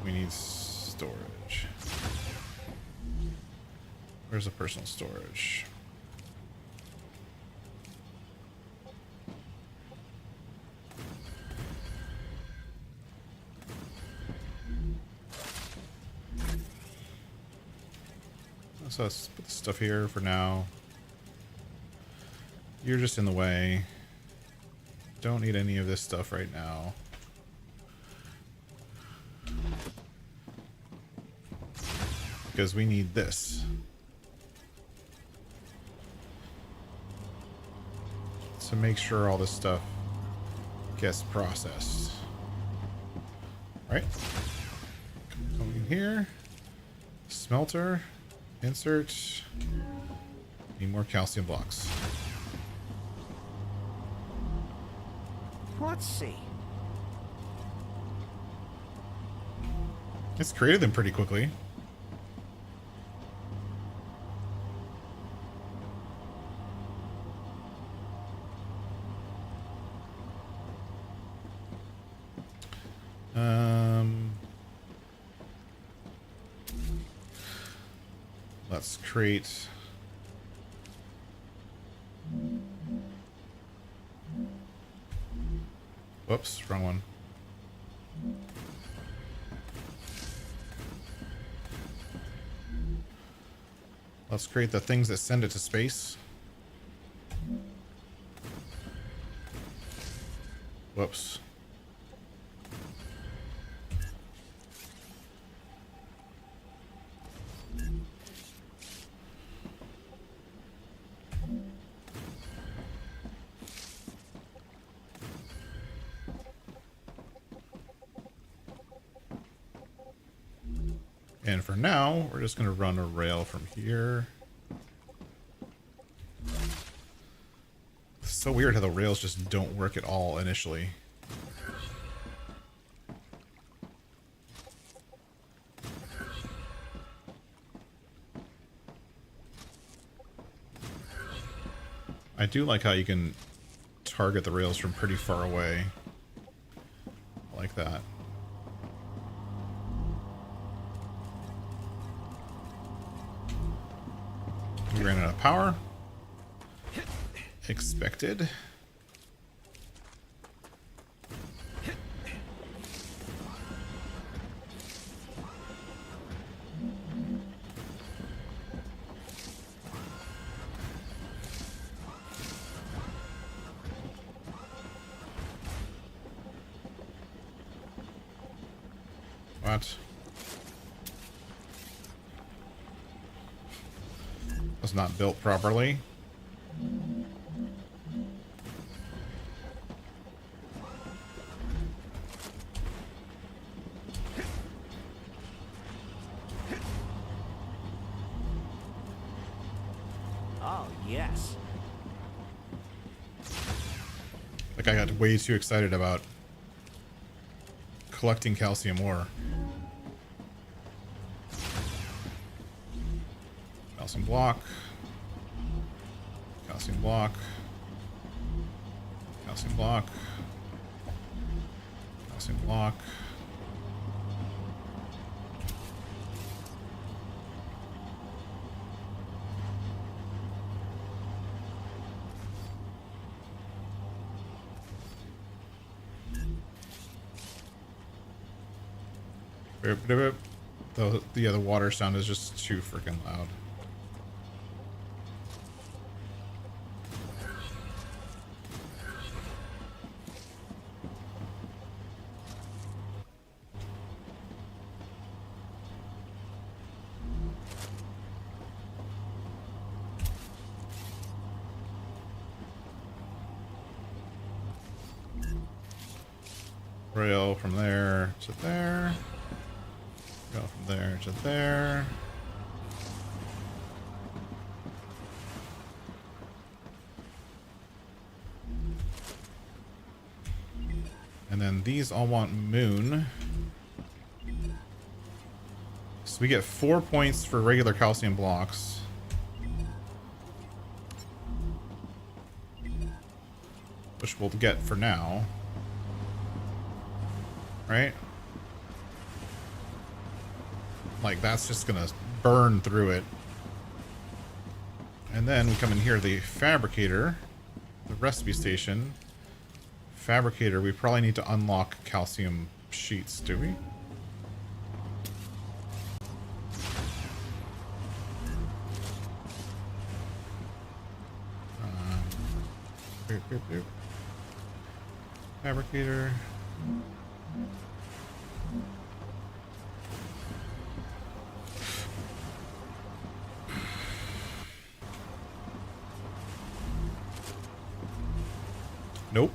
We need storage. Where's the personal storage? So let's put the stuff here for now. You're just in the way. Don't need any of this stuff right now. Because we need this. To make sure all this stuff gets processed. Right? Come in here. Smelter. Insert. Need more calcium blocks. Let's see. It's created them pretty quickly. Let's create. Whoops, wrong one. Let's create the things that send it to space. Whoops. And for now, we're just going to run a rail from here. It's so weird how the rails just don't work at all initially. I do like how you can target the rails from pretty far away. I like that. We ran out of power. Expected. that. Was not built properly. Oh, yes. Like I got way too excited about collecting calcium ore. Calcium block. Calcium block. Calcium block. Calcium block. The water sound is just too freaking loud. Rail from there to there. Go from there to there. And then these all want moon. So we get 4 points for regular calcium blocks. Which we'll get for now. Right? Like, that's just gonna burn through it. And then we come in here, the fabricator, the recipe station. Fabricator, we probably need to unlock calcium sheets, do we? Boop, boop, boop. Fabricator. Nope.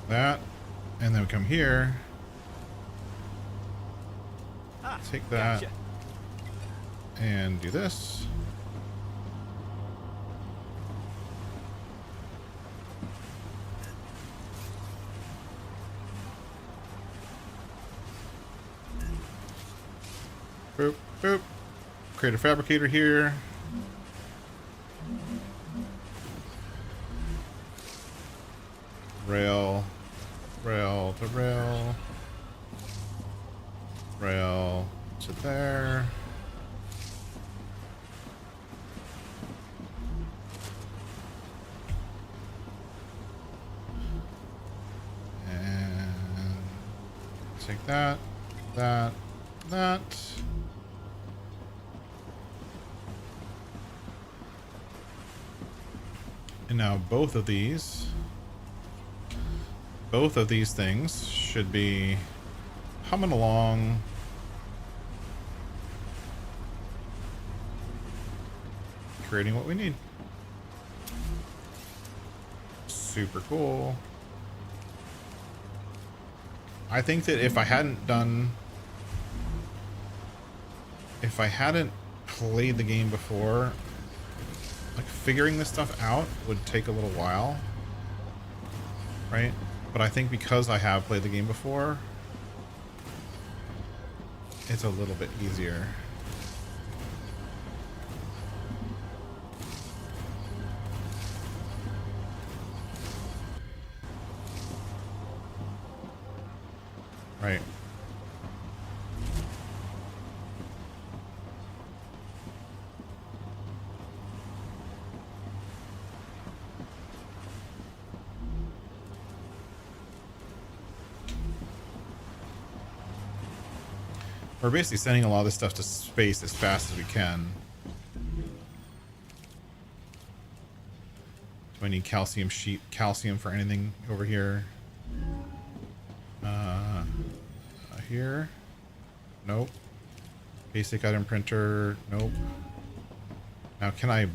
That, and then we come here. Take that. Gotcha. And do this. Boop, boop. Create a fabricator here. Rail, rail to rail. Rail to there. Take that, that, that. And now both of these things should be humming along. Creating what we need. Super cool. I think that if I hadn't played the game before, like figuring this stuff out would take a little while, right? But I think because I have played the game before, it's a little bit easier. Right. We're basically sending a lot of this stuff to space as fast as we can. Do I need calcium for anything over here? Here? Nope. Basic item printer? Nope. Now, can I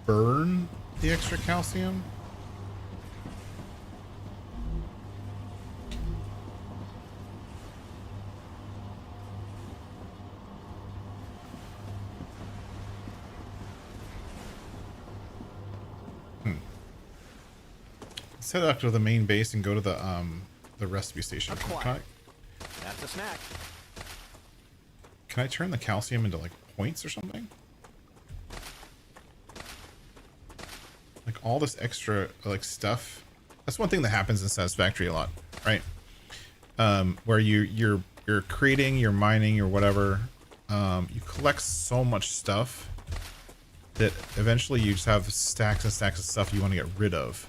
burn the extra calcium? Let's head up to the main base and go to the recipe station. That's a snack. Can I turn the calcium into like points or something? Like all this extra like stuff. That's one thing that happens in Satisfactory a lot, right? Where you're creating, you're mining, or whatever. You collect so much stuff that eventually you just have stacks and stacks of stuff you want to get rid of,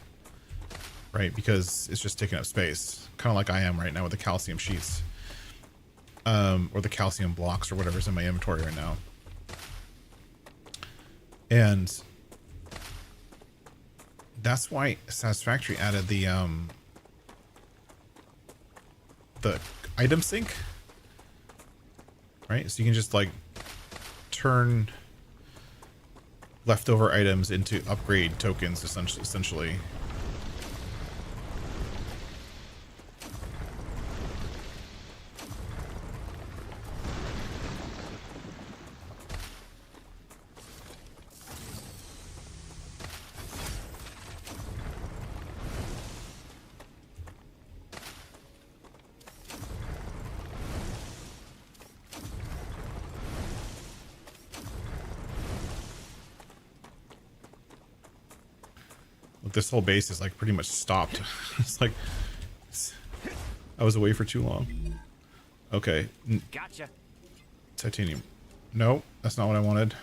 right? Because it's just taking up space, kind of like I am right now with the calcium sheets. Or the calcium blocks or whatever's in my inventory right now. And that's why Satisfactory added the item sync. Right? So you can just like turn leftover items into upgrade tokens essentially. This whole base is like pretty much stopped. It's like I was away for too long. Okay. Gotcha. Titanium. No, that's not what I wanted.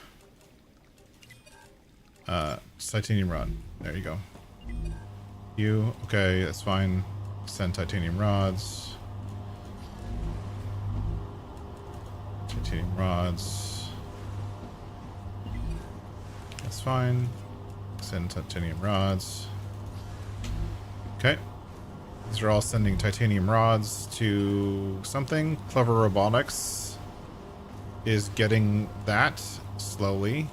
Titanium rod. There you go. You. Okay, that's fine. Send titanium rods. Titanium rods. That's fine. Send titanium rods. Okay. These are all sending titanium rods to something. Clever Robotics is getting that slowly.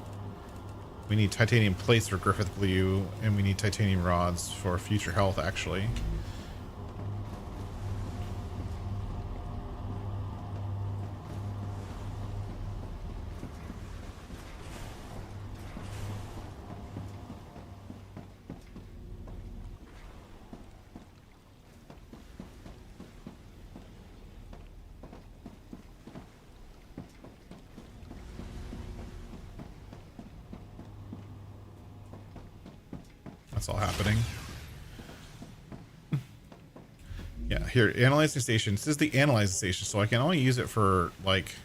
We need titanium plates for Griffith Blue, and we need titanium rods for Future Health, actually. That's all happening. Yeah, here, analyzing station. This is the analyzing station, so I can only use it for, like...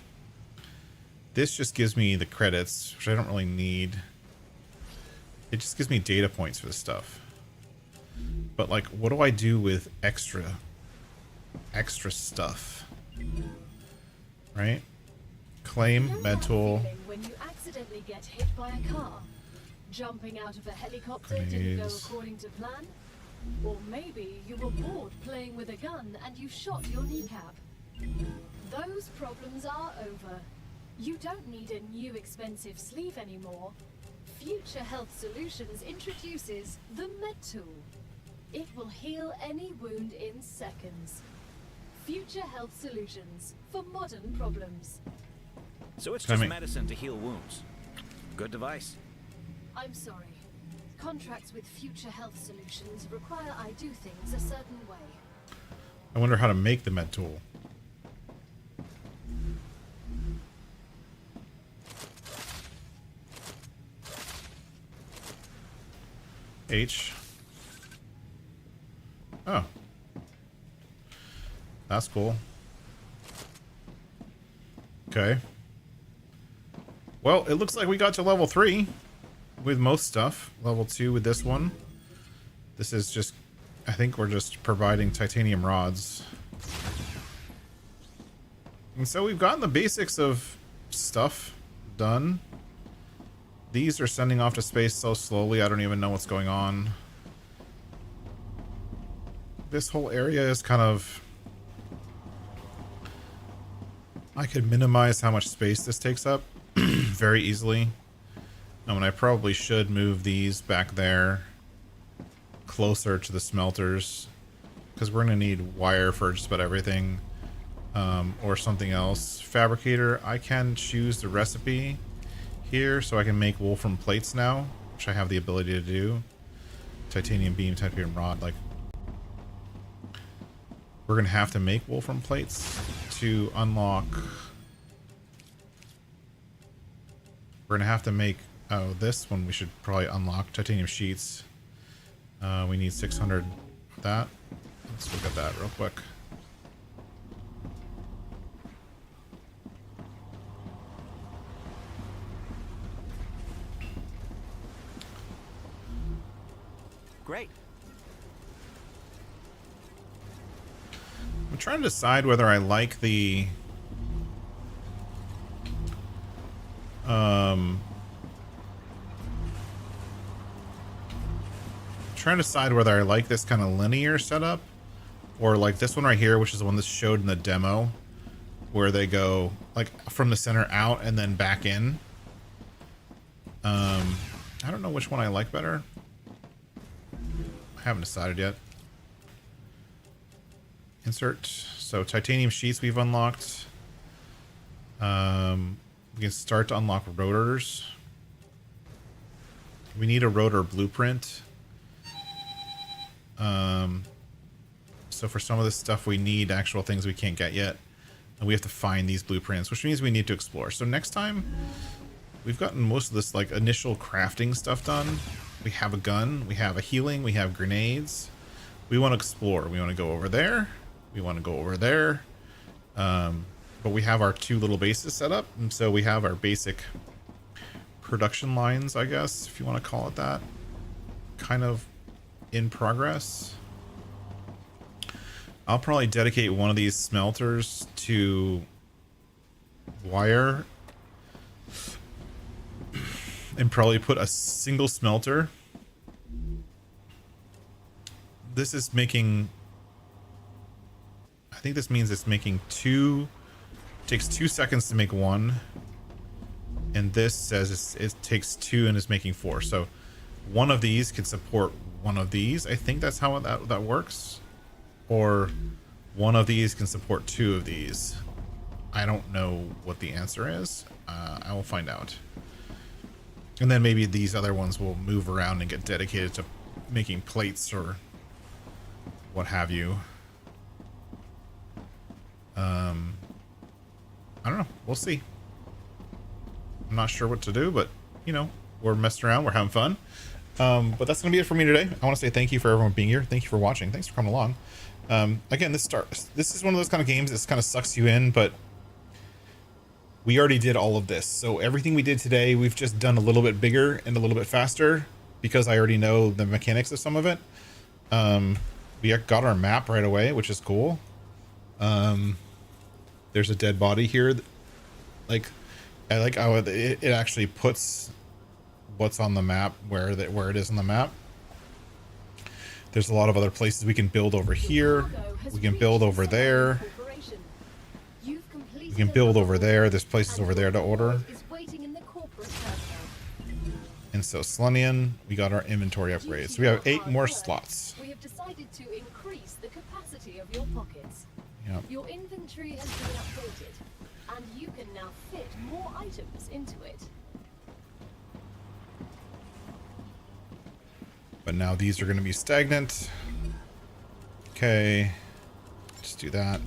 This just gives me the credits, which I don't really need. It just gives me data points for this stuff. But, like, what do I do with extra stuff? Right? Claim, med tool. When you accidentally get hit by a car. Jumping out of a helicopter didn't go according to plan? Or maybe you were bored playing with a gun and you shot your kneecap. Those problems are over. You don't need a new expensive sleeve anymore. Future Health Solutions introduces the Med Tool. It will heal any wound in seconds. Future Health Solutions for modern problems. So it's just medicine to heal wounds. Good device. I'm sorry. Contracts with Future Health Solutions require I do things a certain way. I wonder how to make the med tool. H. Oh. That's cool. Okay. Well, it looks like we got to level 3 with most stuff. Level 2 with this one. This is just... I think we're just providing titanium rods. And so we've gotten the basics of stuff done. These are sending off to space so slowly, I don't even know what's going on. This whole area is kind of... I could minimize how much space this takes up very easily. And I probably should move these back there closer to the smelters, because we're going to need wire for just about everything, or something else. Fabricator, I can choose the recipe here so I can make wolfram plates now, which I have the ability to do. Titanium beam, titanium rod, like we're going to have to make wolfram plates to unlock. We're going to have to make, oh, this one we should probably unlock. Titanium sheets. We need 600 of that. Let's look at that real quick. Great. I'm trying to decide whether I like the trying to decide whether I like this kind of linear setup or like this one right here, which is the one that's showed in the demo, where they go like from the center out and then back in. I don't know which one I like better. I haven't decided yet. Insert. So titanium sheets we've unlocked. We can start to unlock rotors. We need a rotor blueprint. So for some of this stuff we need actual things we can't get yet. And we have to find these blueprints, which means we need to explore. So next time, we've gotten most of this like initial crafting stuff done. We have a gun, we have a healing, we have grenades. We want to explore. We want to go over there. We want to go over there. But we have our two little bases set up. And so we have our basic production lines, I guess, if you want to call it that, kind of in progress. I'll probably dedicate one of these smelters to wire and probably put a single smelter. This is making, I think this means it's making two, takes 2 seconds to make one. And this says it takes 2 and is making 4. So one of these can support one of these. I think that's how that works. Or one of these can support 2 of these. I don't know what the answer is. I will find out. And then maybe these other ones will move around and get dedicated to making plates or what have you. I don't know. We'll see. I'm not sure what to do, but, you know, we're messing around. We're having fun. But that's going to be it for me today. I want to say thank you for everyone being here. Thank you for watching. Thanks for coming along. Again, this is one of those kind of games that kind of sucks you in, but we already did all of this. So everything we did today, we've just done a little bit bigger and a little bit faster because I already know the mechanics of some of it. We got our map right away, which is cool. There's a dead body here. Like, I like how it actually puts what's on the map where it is on the map. There's a lot of other places we can build over here. We can build over there. We can build over there. There's places over there to order. And so Selenium, we got our inventory upgrades. So we have 8 more slots. We have decided to increase the capacity of your pockets. Yep. Your inventory has been updated, and you can now fit more items into it. But now these are going to be stagnant. Okay. Just do that.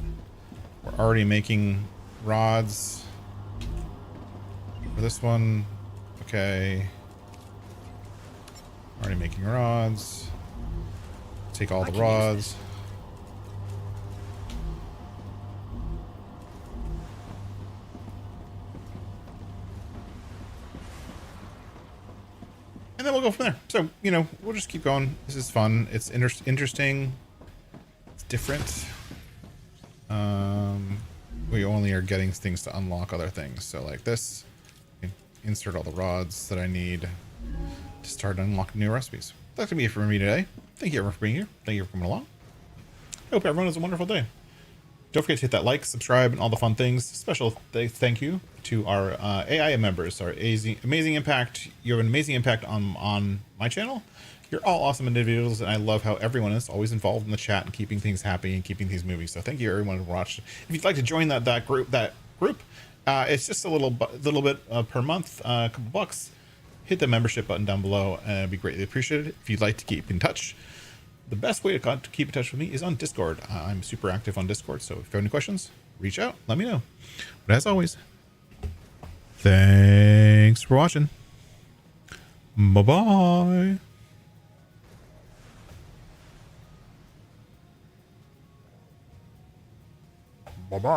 We're already making rods for this one. Okay. Already making rods. Take all the rods. And then we'll go from there. So, you know, we'll just keep going. This is fun. It's interesting. It's different. we only are getting things to unlock other things. So like this, insert all the rods that I need to start unlocking new recipes. That's gonna be it for me today. Thank you everyone for being here. Thank you for coming along. I hope everyone has a wonderful day. Don't forget to hit that like, subscribe, and all the fun things. Special thank you to our AI members, our amazing impact. You have an amazing impact on my channel. You're all awesome individuals, and I love how everyone is always involved in the chat and keeping things happy and keeping things moving. So thank you everyone who watched. If you'd like to join that group, it's just a little bit per month, a couple bucks. Hit the membership button down below, and it'd be greatly appreciated. If you'd like to keep in touch, the best way to keep in touch with me is on Discord. I'm super active on Discord, so if you have any questions, reach out, let me know. But as always, thanks for watching. Bye-bye. Bye-bye.